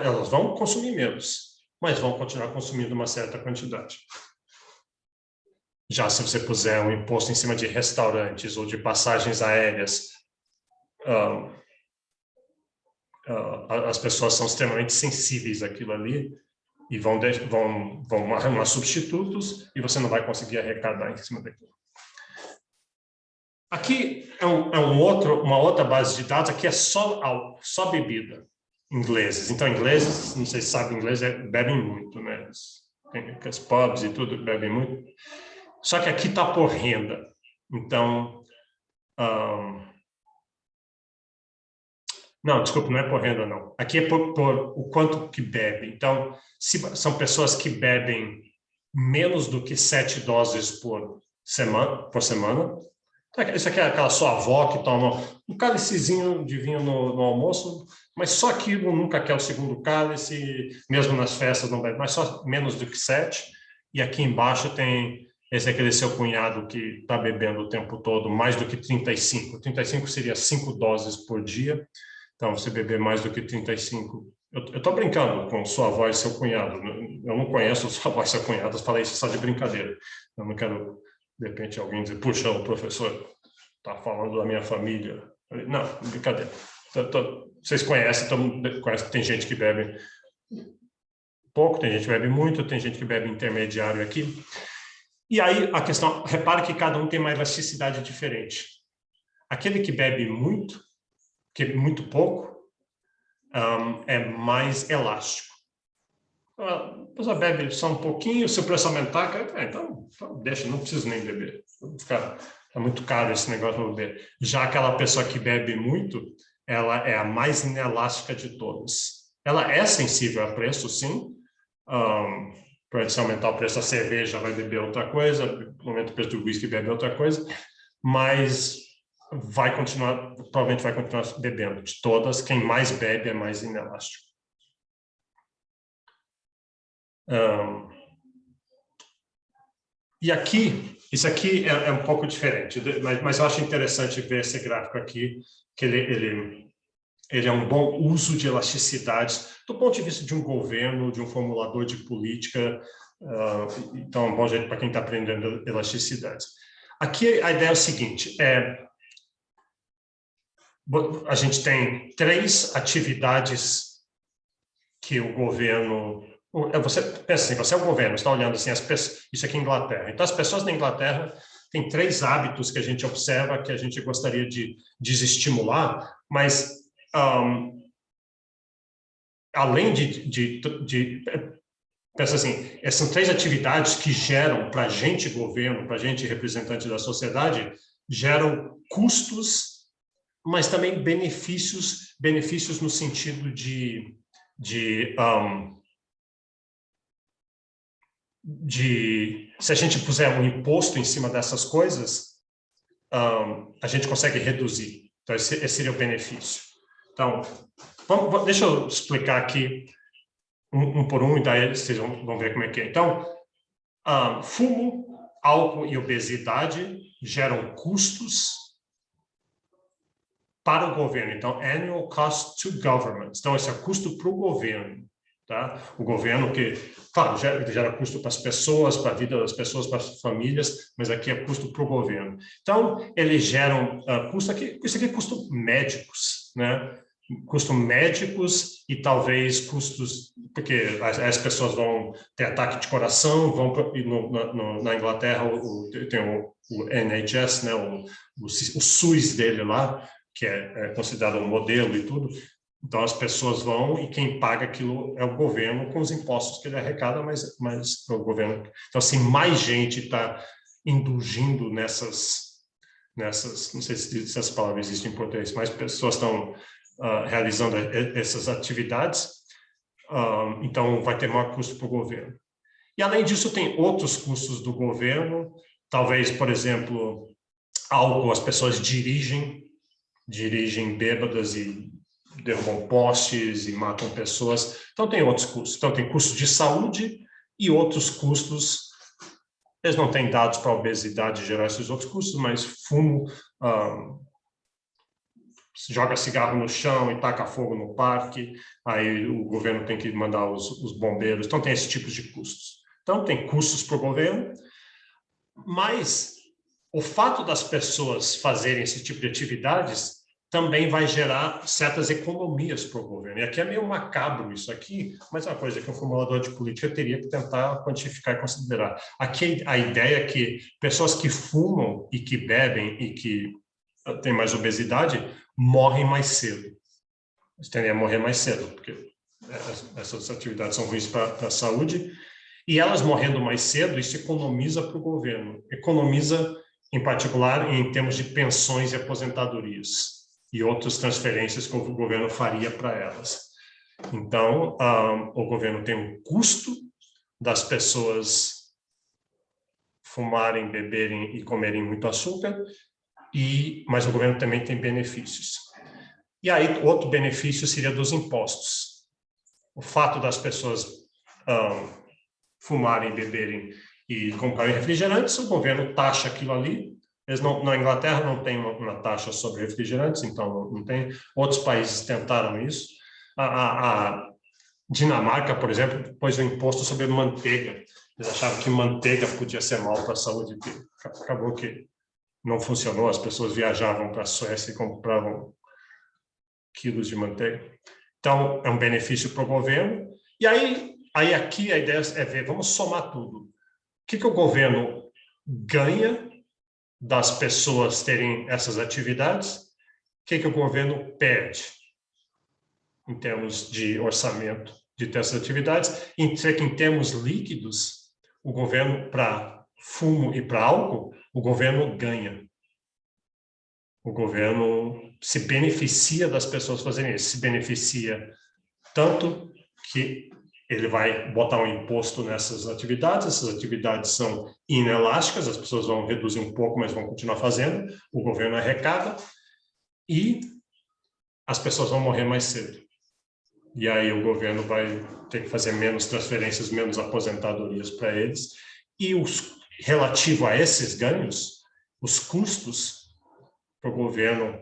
elas vão consumir menos, mas vão continuar consumindo uma certa quantidade. Já se você puser um imposto em cima de restaurantes ou de passagens aéreas, as pessoas são extremamente sensíveis àquilo ali e vão arrumar substitutos e você não vai conseguir arrecadar em cima daquilo. Aqui é uma outra base de dados, aqui é só bebida, ingleses. Então, ingleses, não sei se sabem inglês, bebem muito, né? As pubs e tudo bebem muito. Só que aqui está por renda. Então, não, desculpa, não é por renda, não. Aqui é por o quanto que bebe. Então, se são pessoas que bebem menos do que 7 doses por semana. Isso aqui é aquela sua avó que toma um cálicezinho de vinho no almoço, mas só aquilo, nunca quer o segundo cálice, mesmo nas festas não bebe, mas só menos do que 7. E aqui embaixo tem esse é aquele seu cunhado que está bebendo o tempo todo, mais do que 35. 35 seria 5 doses por dia. Então, você beber mais do que 35... Eu estou brincando com sua avó e seu cunhado. Eu não conheço sua avó e seu cunhado, eu falei isso só de brincadeira. Eu não quero, de repente, alguém dizer, puxa, o professor está falando da minha família. Não, brincadeira. Vocês conhecem, todo mundo conhece que tem gente que bebe pouco, tem gente que bebe muito, tem gente que bebe intermediário aqui. E aí, a questão, repare que cada um tem uma elasticidade diferente. Aquele que bebe muito, que muito pouco, é mais elástico. A pessoa bebe só um pouquinho, se o preço aumentar, então deixa, não preciso nem beber. É muito caro esse negócio de beber. Já aquela pessoa que bebe muito, ela é a mais inelástica de todas. Ela é sensível a preço, sim. Se aumentar o preço da cerveja, vai beber outra coisa, aumenta o preço do whisky, bebe outra coisa, mas provavelmente vai continuar bebendo. De todas, quem mais bebe é mais inelástico. E aqui, isso aqui é um pouco diferente, mas eu acho interessante ver esse gráfico aqui, que ele é um bom uso de elasticidades do ponto de vista de um governo, de um formulador de política. Então, é um bom jeito para quem está aprendendo elasticidades. Aqui a ideia é o seguinte, a gente tem 3 atividades que o governo... Você pensa assim, você é o governo, você está olhando assim, isso aqui é Inglaterra. Então, as pessoas na Inglaterra têm 3 hábitos que a gente observa, que a gente gostaria de desestimular, mas além pensa assim, são 3 atividades que geram para a gente governo, para a gente representante da sociedade, geram custos, mas também benefícios no sentido se a gente puser um imposto em cima dessas coisas, a gente consegue reduzir. Então, esse seria o benefício. Então, deixa eu explicar aqui um por um, e daí vocês vão ver como é que é. Então, fumo, álcool e obesidade geram custos para o governo. Então, annual cost to government. Então, esse é custo para o governo. Tá? O governo que, claro, gera custo para as pessoas, para a vida das pessoas, para as famílias, mas aqui é custo para o governo. Então, eles geram custo aqui, isso aqui é custo médicos, né? Custo médicos e talvez custos, porque as pessoas vão ter ataque de coração, na Inglaterra tem o NHS, né? o SUS dele lá, que é considerado um modelo e tudo. Então, as pessoas vão e quem paga aquilo é o governo com os impostos que ele arrecada, mas o governo... Então, assim, mais gente está indulgindo nessas... Não sei se essas palavras existem em português, mais pessoas estão realizando essas atividades, então vai ter maior custo para o governo. E, além disso, tem outros custos do governo, talvez, por exemplo, as pessoas dirigem dirigem bêbadas e derrubam postes e matam pessoas. Então, tem outros custos. Então, tem custos de saúde e outros custos. Eles não têm dados para a obesidade gerar esses outros custos, mas fumo, joga cigarro no chão e taca fogo no parque, aí o governo tem que mandar os bombeiros. Então, tem esse tipo de custos. Então, tem custos para o governo, mas o fato das pessoas fazerem esse tipo de atividades também vai gerar certas economias para o governo. E aqui é meio macabro isso aqui, mas é uma coisa que um formulador de política teria que tentar quantificar e considerar. Aqui a ideia é que pessoas que fumam e que bebem e que têm mais obesidade morrem mais cedo. Eles tendem a morrer mais cedo, porque essas atividades são ruins para a saúde. E elas morrendo mais cedo, isso economiza para o governo. Economiza, em particular, em termos de pensões e aposentadorias e outras transferências que o governo faria para elas. Então, o governo tem um custo das pessoas fumarem, beberem e comerem muito açúcar, mas o governo também tem benefícios. E aí, outro benefício seria dos impostos. O fato das pessoas fumarem, beberem e comprarem refrigerantes, o governo taxa aquilo ali. Eles na Inglaterra não tem uma taxa sobre refrigerantes, então não tem. Outros países tentaram isso. A Dinamarca, por exemplo, pôs um imposto sobre manteiga. Eles achavam que manteiga podia ser mal para a saúde. Acabou que não funcionou. As pessoas viajavam para a Suécia e compravam quilos de manteiga. Então, é um benefício para o governo. E aí aqui a ideia é ver, vamos somar tudo. O que o governo ganha das pessoas terem essas atividades? O que o governo perde em termos de orçamento de ter essas atividades? Em termos líquidos, o governo, para fumo e para álcool, o governo ganha. O governo se beneficia das pessoas fazerem isso, se beneficia tanto que ele vai botar um imposto nessas atividades. Essas atividades são inelásticas, as pessoas vão reduzir um pouco, mas vão continuar fazendo, o governo arrecada, e as pessoas vão morrer mais cedo. E aí o governo vai ter que fazer menos transferências, menos aposentadorias para eles. E relativo a esses ganhos, os custos para o governo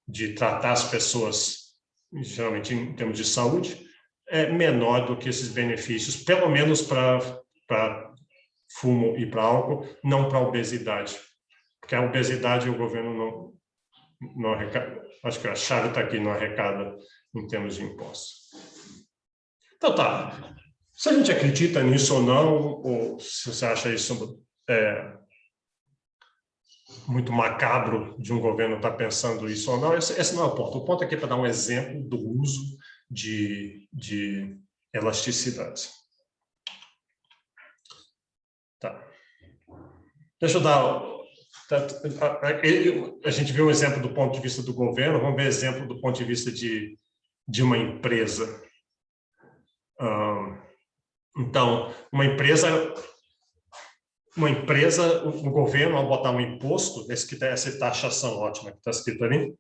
de tratar as pessoas, geralmente em termos de saúde, é menor do que esses benefícios, pelo menos para fumo e para álcool, não para obesidade. Porque a obesidade o governo não arrecada. Acho que a chave está aqui, não arrecada em termos de impostos. Então tá. Se a gente acredita nisso ou não, ou se você acha isso muito macabro de um governo estar pensando isso ou não, esse não é o ponto. O ponto aqui é para dar um exemplo do uso de elasticidade. Tá. Deixa eu dar... A gente viu um exemplo do ponto de vista do governo, vamos ver exemplo do ponto de vista de uma empresa. Então, uma empresa, o governo, ao botar um imposto, essa taxação ótima que está escrito ali,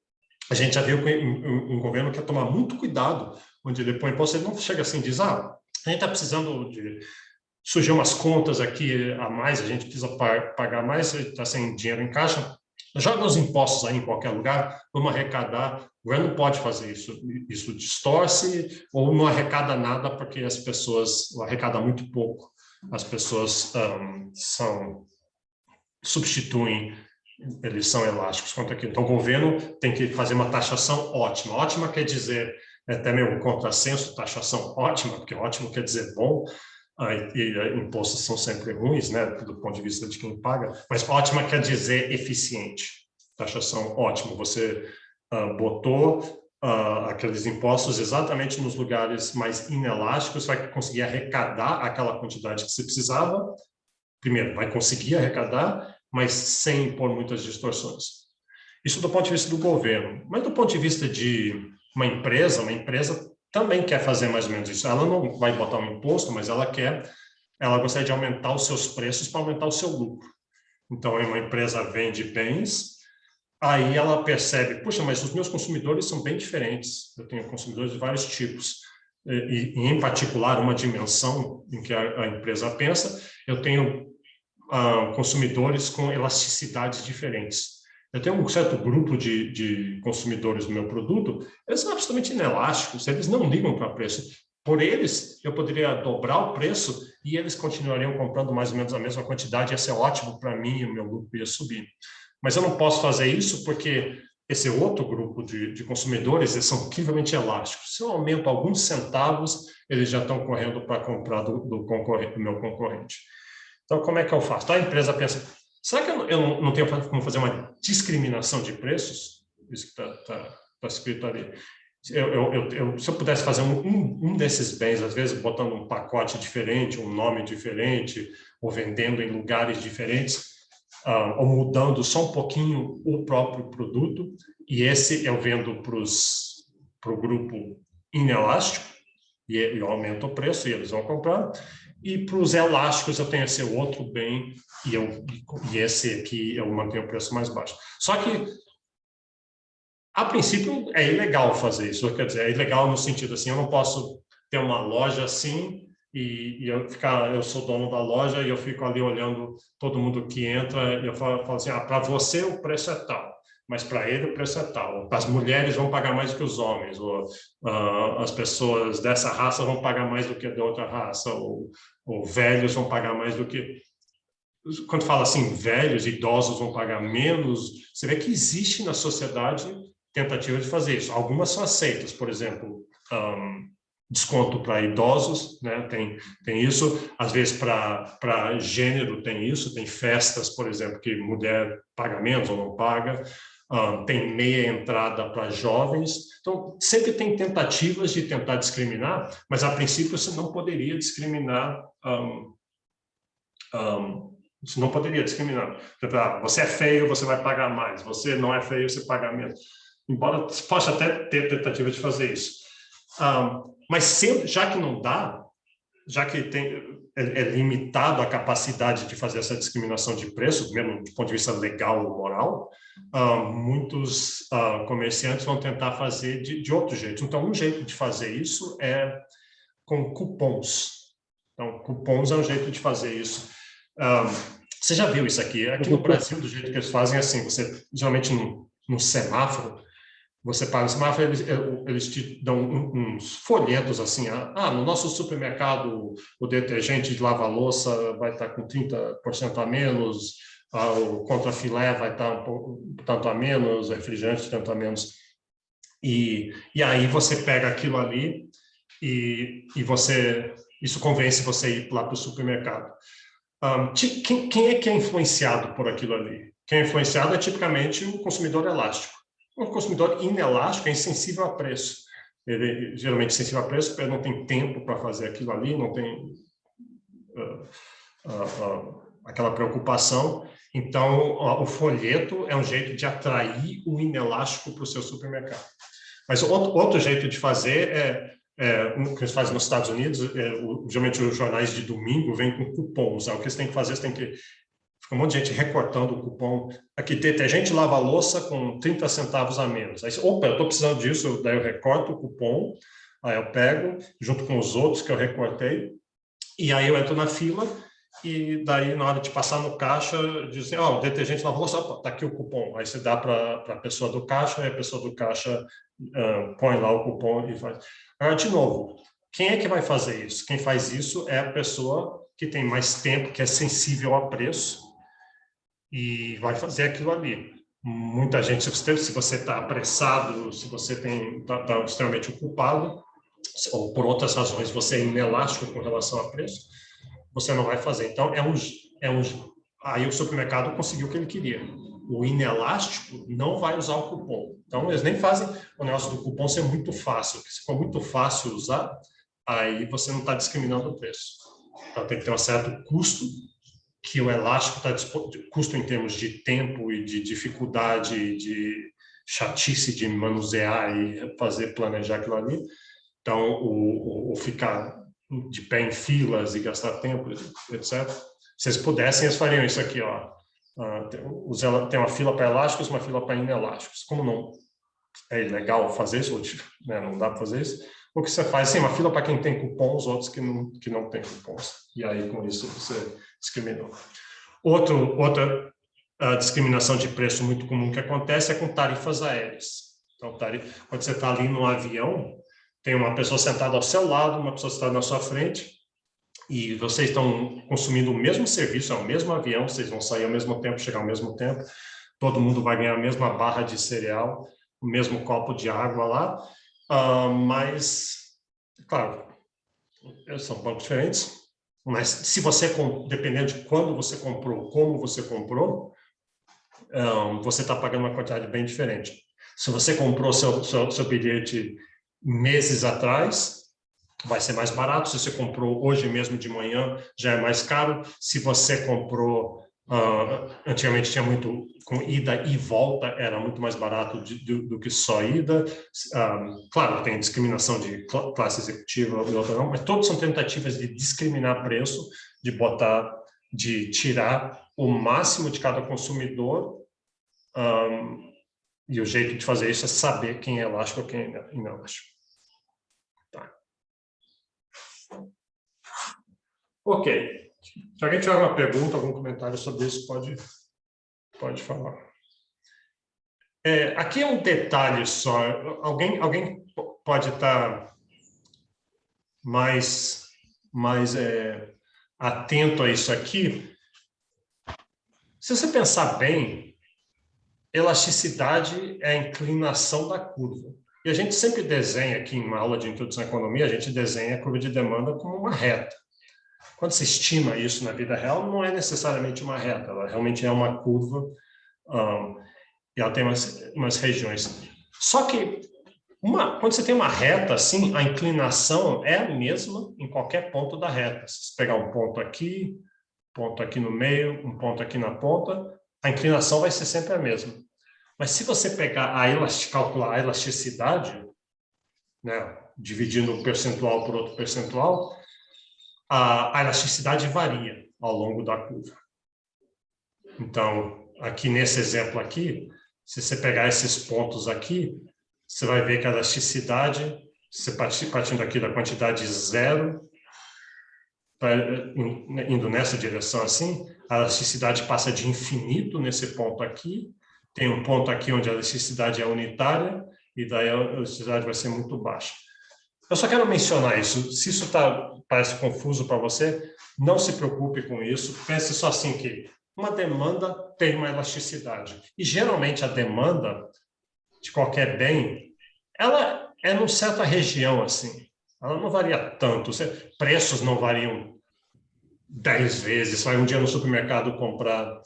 a gente já viu que um governo quer tomar muito cuidado onde ele põe imposto. Ele não chega assim e diz, a gente está precisando de... Surgiu umas contas aqui a mais, a gente precisa pagar mais, está sem dinheiro em caixa, joga os impostos aí em qualquer lugar, vamos arrecadar. O governo não pode fazer isso, isso distorce, ou não arrecada nada porque as pessoas arrecadam muito pouco, as pessoas substituem, eles são elásticos quanto aquilo. Então, o governo tem que fazer uma taxação ótima. Ótima quer dizer, até meio um contrassenso, taxação ótima, porque ótimo quer dizer bom, e impostos são sempre ruins, né, do ponto de vista de quem paga, mas ótima quer dizer eficiente. Taxação ótima, você botou aqueles impostos exatamente nos lugares mais inelásticos, vai conseguir arrecadar aquela quantidade que você precisava. Primeiro, vai conseguir arrecadar, mas sem pôr muitas distorções. Isso do ponto de vista do governo. Mas do ponto de vista de uma empresa também quer fazer mais ou menos isso. Ela não vai botar um imposto, mas ela gostaria de aumentar os seus preços para aumentar o seu lucro. Então, uma empresa vende bens, aí ela percebe, puxa, mas os meus consumidores são bem diferentes. Eu tenho consumidores de vários tipos. E em particular, uma dimensão em que a empresa pensa, eu tenho consumidores com elasticidades diferentes. Eu tenho um certo grupo de consumidores do meu produto, eles são absolutamente inelásticos, eles não ligam para preço. Por eles, eu poderia dobrar o preço e eles continuariam comprando mais ou menos a mesma quantidade, ia ser ótimo para mim e o meu grupo ia subir. Mas eu não posso fazer isso porque esse outro grupo de consumidores, eles são incrivelmente elásticos. Se eu aumento alguns centavos, eles já estão correndo para comprar do meu concorrente. Então, como é que eu faço? Então, a empresa pensa, será que eu não tenho como fazer uma discriminação de preços? Isso que está escrito ali. Se eu pudesse fazer um desses bens, às vezes botando um pacote diferente, um nome diferente, ou vendendo em lugares diferentes, ou mudando só um pouquinho o próprio produto, e esse eu vendo para o grupo inelástico, e eu aumento o preço e eles vão comprar. E para os elásticos eu tenho esse outro bem e esse aqui eu mantenho o preço mais baixo. Só que, a princípio, é ilegal fazer isso. Quer dizer, é ilegal no sentido assim, eu não posso ter uma loja assim e eu sou dono da loja e eu fico ali olhando todo mundo que entra e eu falo assim, para você o preço é tal, mas para ele o preço é tal. As mulheres vão pagar mais do que os homens, ou as pessoas dessa raça vão pagar mais do que de outra raça, ou velhos vão pagar mais do que... Quando fala assim, velhos, idosos vão pagar menos, você vê que existe na sociedade tentativa de fazer isso. Algumas são aceitas, por exemplo, desconto para idosos, né? Tem isso. Às vezes, para gênero, tem isso. Tem festas, por exemplo, que mulher paga menos ou não paga. Tem meia entrada para jovens. Então, sempre tem tentativas de tentar discriminar, mas, a princípio, você não poderia discriminar... você não poderia discriminar. Você é feio, você vai pagar mais. Você não é feio, você paga menos. Embora você possa até ter tentativa de fazer isso. Mas sempre, já que não dá, já que é limitado a capacidade de fazer essa discriminação de preço, mesmo do ponto de vista legal ou moral, muitos comerciantes vão tentar fazer de outro jeito. Então, um jeito de fazer isso é com cupons. Então, cupons é um jeito de fazer isso. Você já viu isso aqui? Aqui no Brasil, do jeito que eles fazem, assim, você geralmente no semáforo, você paga no semáforo, eles te dão uns folhetos assim, no nosso supermercado o detergente de lavar-louça vai estar com 30% a menos, o contrafilé vai estar tanto a menos, o refrigerante tanto a menos. E aí você pega aquilo ali e isso convence você a ir lá para o supermercado. Quem é que é influenciado por aquilo ali? Quem é influenciado é tipicamente o consumidor elástico. O consumidor inelástico é insensível a preço. Ele geralmente é sensível a preço porque ele não tem tempo para fazer aquilo ali, não tem aquela preocupação. Então, o folheto é um jeito de atrair o inelástico para o seu supermercado. Mas outro jeito de fazer o que eles fazem nos Estados Unidos, geralmente os jornais de domingo vêm com cupons. O que eles têm que fazer, fica um monte de gente recortando o cupom. Aqui, detergente lava-louça com 30 centavos a menos. Aí, eu estou precisando disso, daí eu recorto o cupom, aí eu pego, junto com os outros que eu recortei, e aí eu entro na fila, e daí, na hora de passar no caixa, dizem, detergente lava-louça, está aqui o cupom. Aí você dá para a pessoa do caixa, e a pessoa do caixa põe lá o cupom e faz. Agora, de novo, quem é que vai fazer isso? Quem faz isso é a pessoa que tem mais tempo, que é sensível a preço, e vai fazer aquilo ali. Muita gente, se você está apressado, se você está extremamente ocupado, ou por outras razões você é inelástico com relação a preço, você não vai fazer. Então, aí o supermercado conseguiu o que ele queria. O inelástico não vai usar o cupom. Então, eles nem fazem o negócio do cupom ser muito fácil, porque se for muito fácil usar, aí você não está discriminando o preço. Então, tem que ter um certo custo, que o elástico está disposto, custo em termos de tempo e de dificuldade, de chatice de manusear e planejar aquilo ali. Então, o ficar de pé em filas e gastar tempo, etc. Se eles pudessem, eles fariam isso aqui, Tem uma fila para elásticos, uma fila para inelásticos. Como não é ilegal fazer isso, né, não dá para fazer isso, o que você faz? Sim, uma fila para quem tem cupons, outros que não tem cupons. E aí, com isso, você discriminou. Outra discriminação de preço muito comum que acontece é com tarifas aéreas. Então, quando você está ali no avião, tem uma pessoa sentada ao seu lado, uma pessoa sentada na sua frente, e vocês estão consumindo o mesmo serviço, é o mesmo avião, vocês vão sair ao mesmo tempo, chegar ao mesmo tempo, todo mundo vai ganhar a mesma barra de cereal, o mesmo copo de água lá, mas, claro, são bancos diferentes, mas se você, dependendo de quando você comprou, como você comprou, você está pagando uma quantidade bem diferente. Se você comprou seu bilhete meses atrás, vai ser mais barato. Se você comprou hoje mesmo de manhã, já é mais caro. Se você comprou, antigamente tinha muito, com ida e volta, era muito mais barato do que só ida. Claro, tem discriminação de classe executiva e outra não, mas todas são tentativas de discriminar preço, de tirar o máximo de cada consumidor. E o jeito de fazer isso é saber quem é elástico ou quem é inelástico. Tá. Ok. Se alguém tiver uma pergunta, algum comentário sobre isso, pode falar. Aqui é um detalhe só. Alguém pode estar mais atento a isso aqui. Se você pensar bem, elasticidade é a inclinação da curva. E a gente sempre desenha aqui em uma aula de introdução à economia, a gente desenha a curva de demanda como uma reta. Quando se estima isso na vida real, não é necessariamente uma reta, ela realmente é uma curva, e ela tem umas regiões. Só que, quando você tem uma reta assim, a inclinação é a mesma em qualquer ponto da reta. Se você pegar um ponto aqui no meio, um ponto aqui na ponta, a inclinação vai ser sempre a mesma. Mas se você pegar calcular a elasticidade, né, dividindo um percentual por outro percentual, a elasticidade varia ao longo da curva. Então, aqui nesse exemplo aqui, se você pegar esses pontos aqui, você vai ver que a elasticidade, você partindo aqui da quantidade zero, indo nessa direção assim, a elasticidade passa de infinito nesse ponto aqui, tem um ponto aqui onde a elasticidade é unitária, e daí a elasticidade vai ser muito baixa. Eu só quero mencionar isso. Se isso parece confuso para você, não se preocupe com isso. Pense só assim que uma demanda tem uma elasticidade. E, geralmente, a demanda de qualquer bem, ela é numa certa região, assim. Ela não varia tanto. Preços não variam 10 vezes. Você vai um dia no supermercado comprar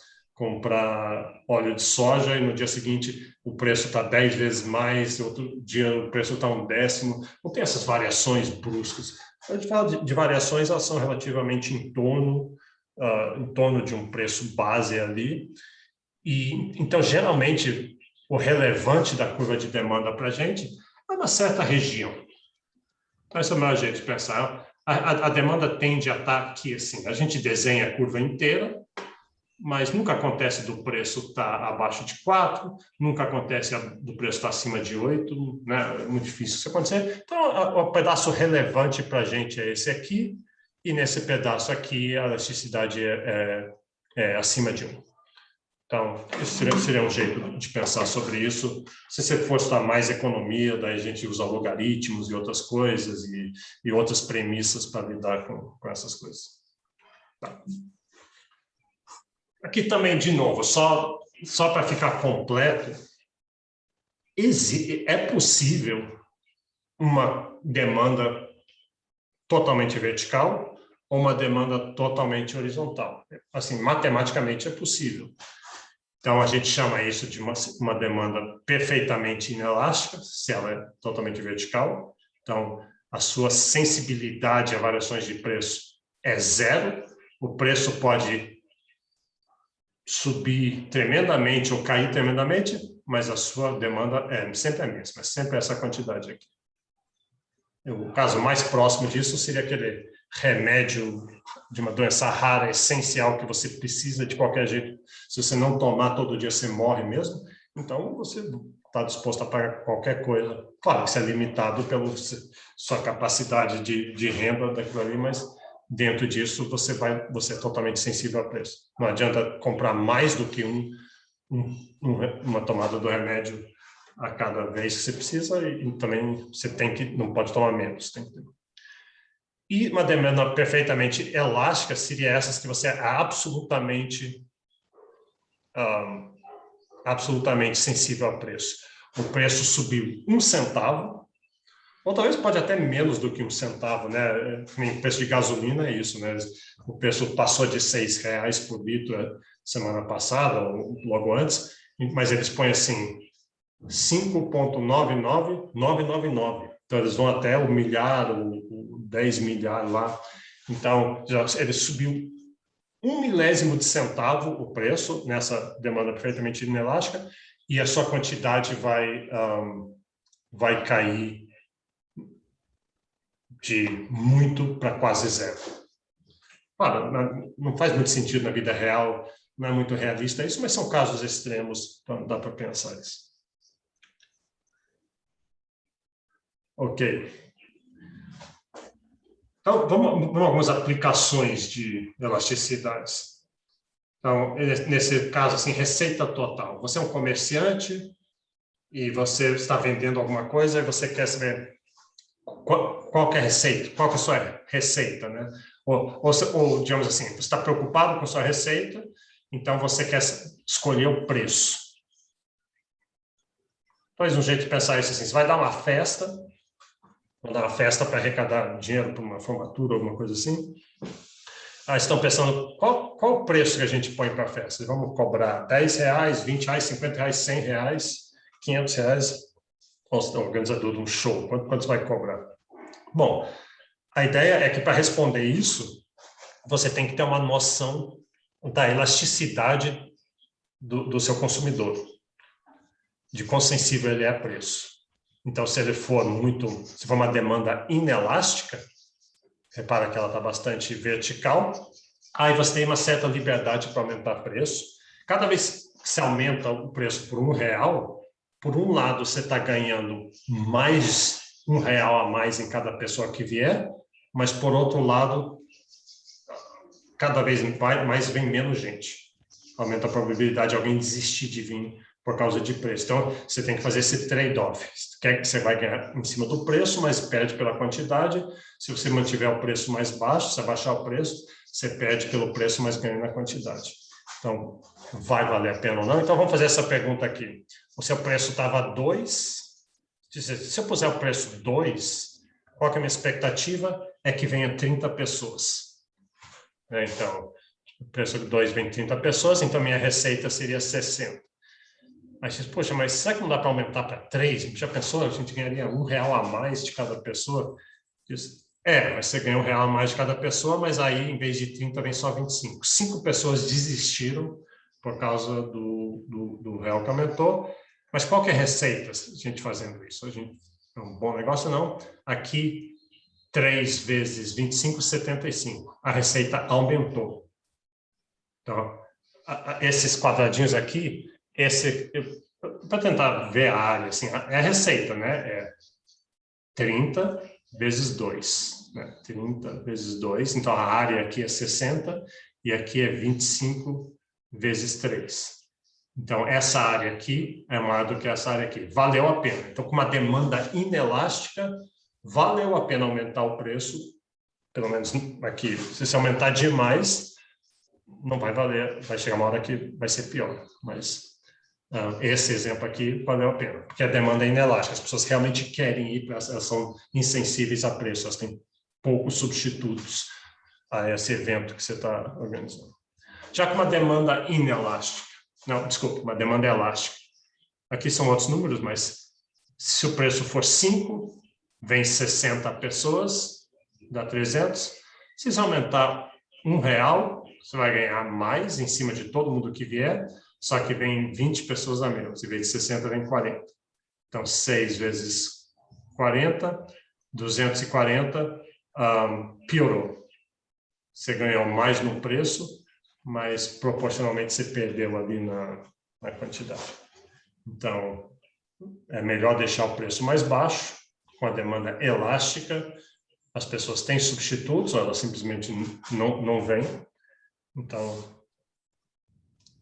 óleo de soja e no dia seguinte o preço está 10 vezes mais, outro dia o preço está 1/10. Não tem essas variações bruscas. A gente fala de variações, elas são relativamente em torno de um preço base ali. E, então, geralmente, o relevante da curva de demanda para a gente é uma certa região. Então, esse é o melhor jeito de pensar. A demanda tende a estar aqui, assim. A gente desenha a curva inteira, mas nunca acontece do preço estar abaixo de 4, nunca acontece do preço estar acima de 8, né? É muito difícil isso acontecer. Então, o pedaço relevante para a gente é esse aqui, e nesse pedaço aqui a elasticidade é acima de 1. Então, esse seria um jeito de pensar sobre isso. Se você for estudar mais economia, daí a gente usa logaritmos e outras coisas, e outras premissas para lidar com essas coisas. Tá. Aqui também, de novo, só para ficar completo, é possível uma demanda totalmente vertical ou uma demanda totalmente horizontal. Assim, matematicamente é possível. Então, a gente chama isso de uma demanda perfeitamente inelástica, se ela é totalmente vertical. Então, a sua sensibilidade a variações de preço é zero. O preço pode subir tremendamente ou cair tremendamente, mas a sua demanda é sempre a mesma, é sempre essa quantidade aqui. O caso mais próximo disso seria aquele remédio de uma doença rara, essencial, que você precisa de qualquer jeito. Se você não tomar todo dia, você morre mesmo. Então, você está disposto a pagar qualquer coisa. Claro que isso é limitado pela sua capacidade de renda daquilo ali, mas dentro disso você é totalmente sensível a preço. Não adianta comprar mais do que uma tomada do remédio a cada vez que você precisa, e também você não pode tomar menos. E uma demanda perfeitamente elástica seria essas que você é absolutamente sensível a preço. O preço subiu 1 centavo, ou talvez pode até menos do que 1 centavo, né? O preço de gasolina é isso, né? O preço passou de R$6 por litro semana passada, ou logo antes, mas eles põem assim, 5,99999. Então, eles vão até o milhar, o 10 milhar lá. Então, ele subiu 1 milésimo de centavo o preço nessa demanda perfeitamente inelástica, e a sua quantidade vai cair de muito para quase zero. Claro, não faz muito sentido na vida real, não é muito realista isso, mas são casos extremos, então dá para pensar isso. Ok. Então, vamos algumas aplicações de elasticidades. Então, nesse caso, assim, receita total. Você é um comerciante e você está vendendo alguma coisa e você quer saber qual que é a receita, qual que é a sua receita, né? Ou, digamos assim, você está preocupado com a sua receita, então você quer escolher o preço. Talvez um jeito de pensar isso assim, você vai dar uma festa, para arrecadar dinheiro para uma formatura, alguma coisa assim. Aí estão pensando, qual o preço que a gente põe para a festa? Vamos cobrar R$10, R$20, R$50, R$100, R$500? Ou o organizador de um show, quanto você vai cobrar? Bom, a ideia é que para responder isso, você tem que ter uma noção da elasticidade do seu consumidor, de quão sensível ele é a preço. Então, se for uma demanda inelástica, repara que ela está bastante vertical, aí você tem uma certa liberdade para aumentar o preço. Cada vez que você aumenta o preço por R$1, por um lado, você está ganhando mais R$1 a mais em cada pessoa que vier, mas, por outro lado, cada vez mais vem menos gente. Aumenta a probabilidade de alguém desistir de vir por causa de preço. Então, você tem que fazer esse trade-off. Quer que você vai ganhar em cima do preço, mas perde pela quantidade. Se você mantiver o preço mais baixo, se abaixar o preço, você perde pelo preço, mas ganha na quantidade. Então, vai valer a pena ou não? Então, vamos fazer essa pergunta aqui. O seu preço estava 2. Se eu puser o preço 2, qual que é a minha expectativa? É que venha 30 pessoas. Então, o preço de 2 vem 30 pessoas, então minha receita seria 60. Aí você diz, poxa, mas será que não dá para aumentar para 3? Já pensou? A gente ganharia R$1 a mais de cada pessoa? Diz, mas você ganha R$1 a mais de cada pessoa, mas aí, em vez de 30, vem só 25. 5 pessoas desistiram por causa do real que aumentou. Mas qual que é a receita, a gente fazendo isso? É um bom negócio, não? Aqui, 3 vezes 25, 75. A receita aumentou. Então, esses quadradinhos aqui, para tentar ver a área, assim, é a receita, né? É 30 vezes 2. Né? 30 vezes 2. Então, a área aqui é 60 e aqui é 25 vezes 3. Então, essa área aqui é maior do que essa área aqui. Valeu a pena. Então, com uma demanda inelástica, valeu a pena aumentar o preço, pelo menos aqui. Se aumentar demais, não vai valer, vai chegar uma hora que vai ser pior. Mas esse exemplo aqui valeu a pena, porque a demanda é inelástica. As pessoas realmente querem ir, elas são insensíveis a preço, elas têm poucos substitutos a esse evento que você está organizando. Já com uma demanda inelástica, não, desculpa, uma demanda elástica. Aqui são outros números, mas se o preço for 5, vem 60 pessoas, dá 300. Se você aumentar R$1, você vai ganhar mais em cima de todo mundo que vier, só que vem 20 pessoas a menos. Em vez de 60, vem 40. Então, 6 vezes 40, 240. piorou. Você ganhou mais no preço, mas proporcionalmente você perdeu ali na quantidade. Então, é melhor deixar o preço mais baixo, com a demanda elástica. As pessoas têm substitutos, ou elas simplesmente não vêm. Então,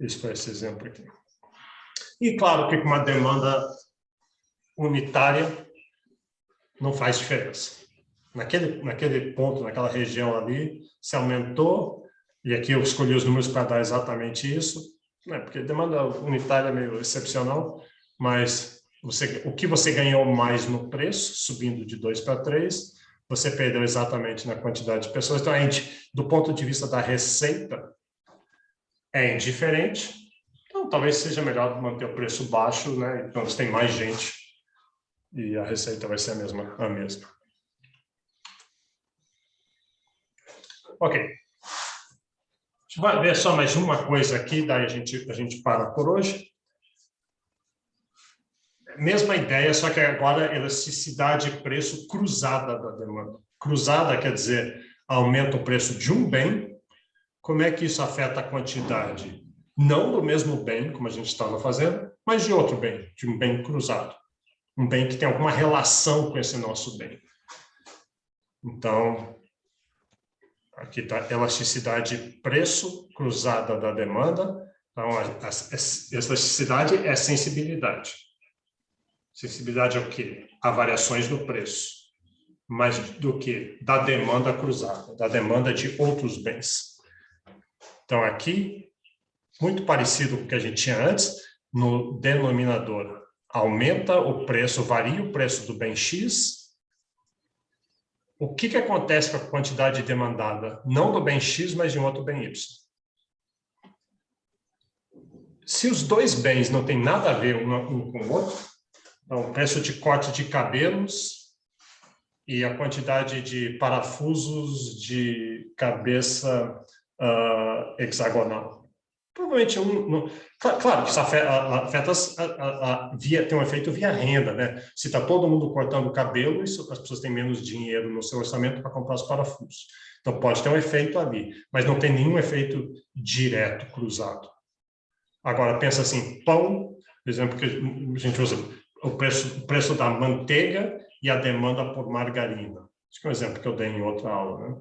esse foi esse exemplo aqui. E claro que com uma demanda unitária não faz diferença. Naquele ponto, naquela região ali, se aumentou, e aqui eu escolhi os números para dar exatamente isso, né? Porque demanda unitária é meio excepcional, mas o que você ganhou mais no preço, subindo de 2 para 3, você perdeu exatamente na quantidade de pessoas. Então, a gente, do ponto de vista da receita, é indiferente. Então, talvez seja melhor manter o preço baixo, né? Então, você tem mais gente e a receita vai ser a mesma. Ok. A gente vai ver só mais uma coisa aqui, daí a gente para por hoje. Mesma ideia, só que agora elasticidade e preço cruzada da demanda. Cruzada quer dizer aumenta o preço de um bem. Como é que isso afeta a quantidade? Não do mesmo bem, como a gente estava fazendo, mas de outro bem, de um bem cruzado. Um bem que tem alguma relação com esse nosso bem. Então, aqui está elasticidade preço cruzada da demanda. Então, a elasticidade é sensibilidade. Sensibilidade é o quê? A variações do preço. Mais do que da demanda cruzada, da demanda de outros bens. Então, aqui, muito parecido com o que a gente tinha antes, no denominador. Aumenta o preço, varia o preço do bem X. O que acontece com a quantidade demandada? Não do bem X, mas de um outro bem Y. Se os dois bens não têm nada a ver um com o outro, então, o preço de corte de cabelos e a quantidade de parafusos de cabeça hexagonal. Provavelmente claro que isso afeta tem um efeito via renda, né? Se está todo mundo cortando o cabelo, as pessoas têm menos dinheiro no seu orçamento para comprar os parafusos. Então pode ter um efeito ali, mas não tem nenhum efeito direto cruzado. Agora pensa assim, pão, por exemplo, que a gente usa o preço da manteiga e a demanda por margarina. Acho que é um exemplo que eu dei em outra aula, né?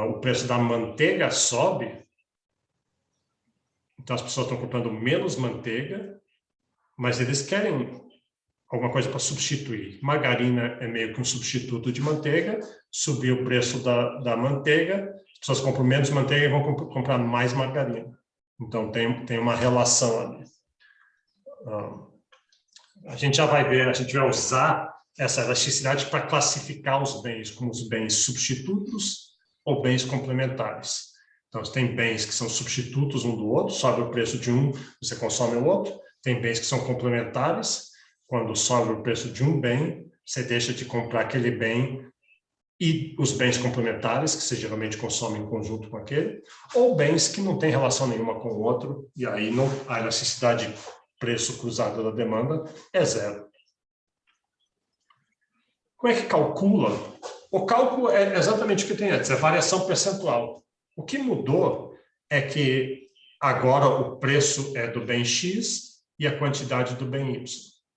O preço da manteiga sobe. Então, as pessoas estão comprando menos manteiga, mas eles querem alguma coisa para substituir. Margarina é meio que um substituto de manteiga, subiu o preço da manteiga, as pessoas compram menos manteiga e vão comprar mais margarina. Então, tem uma relação ali. A gente já vai ver, a gente vai usar essa elasticidade para classificar os bens como os bens substitutos ou bens complementares. Então, você tem bens que são substitutos um do outro, sobe o preço de um, você consome o outro. Tem bens que são complementares, quando sobe o preço de um bem, você deixa de comprar aquele bem e os bens complementares, que você geralmente consome em conjunto com aquele, ou bens que não têm relação nenhuma com o outro, e aí a elasticidade preço cruzado da demanda é zero. Como é que calcula? O cálculo é exatamente o que tem antes, é variação percentual. O que mudou é que agora o preço é do bem X e a quantidade do bem Y.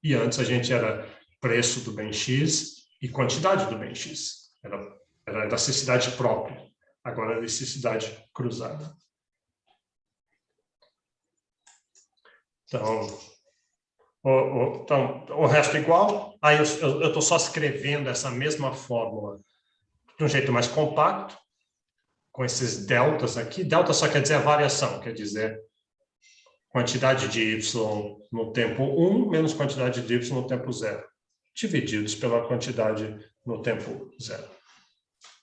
E antes a gente era preço do bem X e quantidade do bem X. Era elasticidade própria. Agora é elasticidade cruzada. Então, o resto é igual. Aí eu estou só escrevendo essa mesma fórmula de um jeito mais compacto, com esses deltas aqui. Delta só quer dizer a variação, quer dizer quantidade de y no tempo 1 menos quantidade de y no tempo 0, divididos pela quantidade no tempo 0.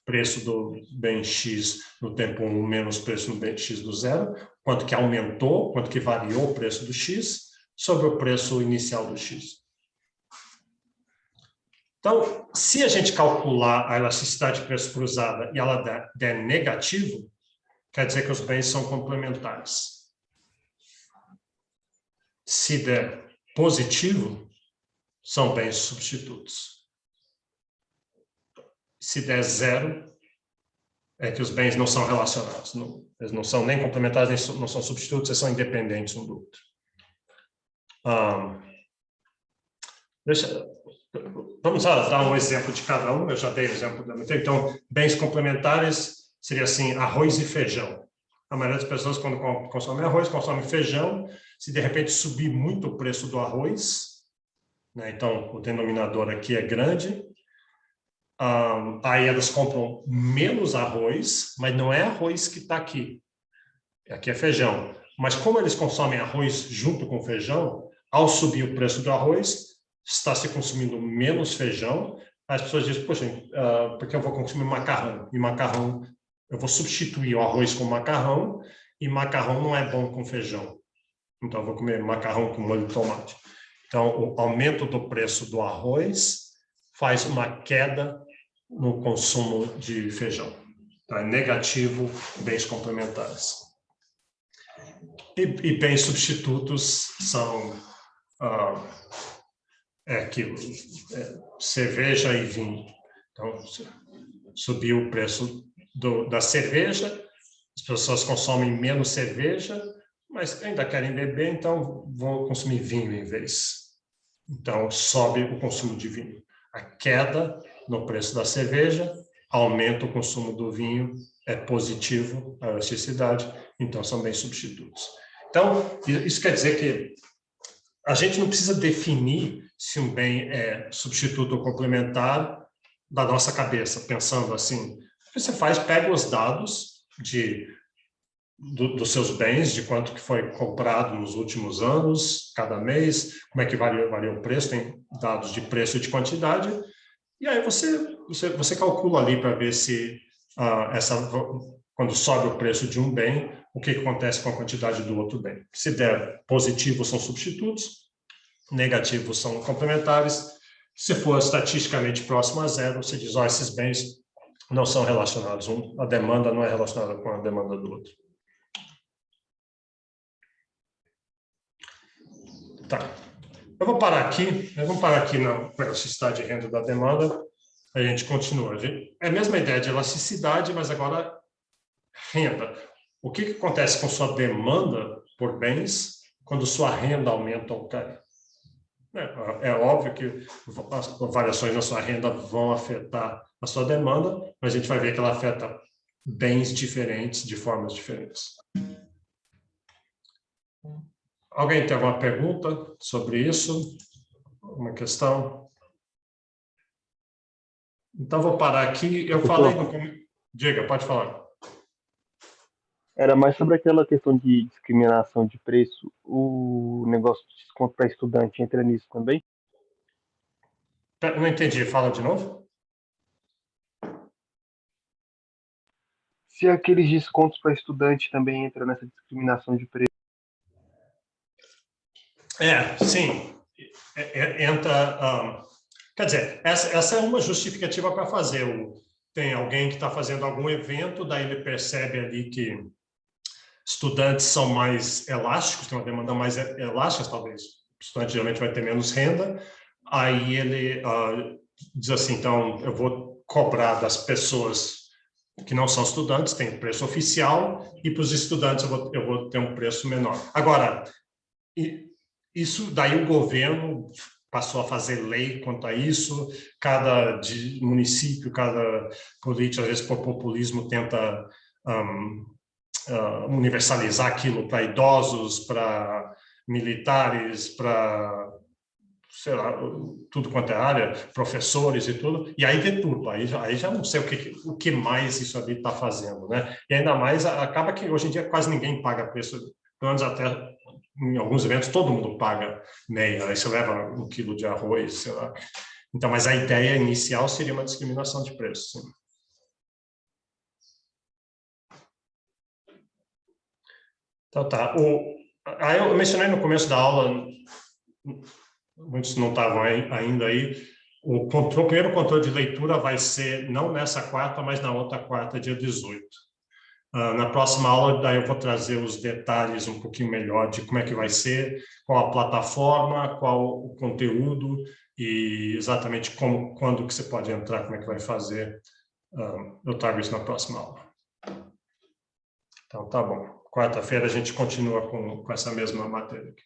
Preço do bem x no tempo 1 menos preço no bem x do 0, quanto que aumentou, quanto que variou o preço do x, sobre o preço inicial do x. Então, se a gente calcular a elasticidade de preço cruzada e ela der negativo, quer dizer que os bens são complementares. Se der positivo, são bens substitutos. Se der zero, é que os bens não são relacionados. Eles não são nem complementares, não são substitutos, eles são independentes um do outro. Vamos dar um exemplo de cada um. Eu já dei o exemplo da matéria. Então, bens complementares seria assim, arroz e feijão. A maioria das pessoas, quando consomem arroz, consomem feijão. Se, de repente, subir muito o preço do arroz, né, então, o denominador aqui é grande, aí elas compram menos arroz, mas não é arroz que está aqui. Aqui é feijão. Mas como eles consomem arroz junto com feijão, ao subir o preço do arroz, está se consumindo menos feijão. As pessoas dizem, poxa, porque eu vou consumir macarrão? E macarrão, eu vou substituir o arroz com macarrão, e macarrão não é bom com feijão. Então, eu vou comer macarrão com molho de tomate. Então, o aumento do preço do arroz faz uma queda no consumo de feijão. Então, é negativo, bens complementares. E bens substitutos são cerveja e vinho. Então, subiu o preço da cerveja, as pessoas consomem menos cerveja, mas ainda querem beber, então vão consumir vinho em vez. Então, sobe o consumo de vinho. A queda no preço da cerveja aumenta o consumo do vinho, é positivo a elasticidade, então são bens substitutos. Então, isso quer dizer que a gente não precisa definir se um bem é substituto ou complementar da nossa cabeça, pensando assim. O que você faz, pega os dados dos seus bens, de quanto que foi comprado nos últimos anos, cada mês, como é que varia o preço, tem dados de preço e de quantidade, e aí você calcula ali para ver se quando sobe o preço de um bem, o que acontece com a quantidade do outro bem. Se der positivo, são substitutos, negativos são complementares. Se for estatisticamente próximo a zero, você diz, esses bens não são relacionados. A demanda não é relacionada com a demanda do outro. Tá. Eu vou parar aqui. Vamos parar aqui na elasticidade de renda da demanda. A gente continua. É a mesma ideia de elasticidade, mas agora renda. O que acontece com sua demanda por bens quando sua renda aumenta ou cai? É óbvio que as variações na sua renda vão afetar a sua demanda, mas a gente vai ver que ela afeta bens diferentes de formas diferentes. Alguém tem alguma pergunta sobre isso? Uma questão? Então, vou parar aqui. Eu falei no começo. Diga, pode falar. Era mais sobre aquela questão de discriminação de preço. O negócio de desconto para estudante entra nisso também? Não entendi. Fala de novo. Se aqueles descontos para estudante também entra nessa discriminação de preço. Sim. Entra... quer dizer, essa é uma justificativa para fazer. Tem alguém que está fazendo algum evento, daí ele percebe ali que estudantes são mais elásticos, tem uma demanda mais elástica, talvez. O estudante geralmente vai ter menos renda. Aí ele diz assim, então, eu vou cobrar das pessoas que não são estudantes, tem preço oficial, e para os estudantes eu vou ter um preço menor. Agora, isso daí o governo passou a fazer lei quanto a isso, cada município, cada político, às vezes por populismo, tenta universalizar aquilo para idosos, para militares, para, sei lá, tudo quanto é área, professores e tudo, e aí deturpa, aí já não sei o que mais isso ali está fazendo, né? E ainda mais, acaba que hoje em dia quase ninguém paga preço, pelo menos até em alguns eventos todo mundo paga meia, aí você leva 1 quilo de arroz, sei lá. Então, mas a ideia inicial seria uma discriminação de preço, sim. Então tá, aí eu mencionei no começo da aula, muitos não estavam ainda aí, o primeiro controle de leitura vai ser não nessa quarta, mas na outra quarta, dia 18. Na próxima aula, daí eu vou trazer os detalhes um pouquinho melhor de como é que vai ser, qual a plataforma, qual o conteúdo e exatamente quando que você pode entrar, como é que vai fazer. Eu trago isso na próxima aula. Então, tá bom. Quarta-feira a gente continua com essa mesma matéria aqui.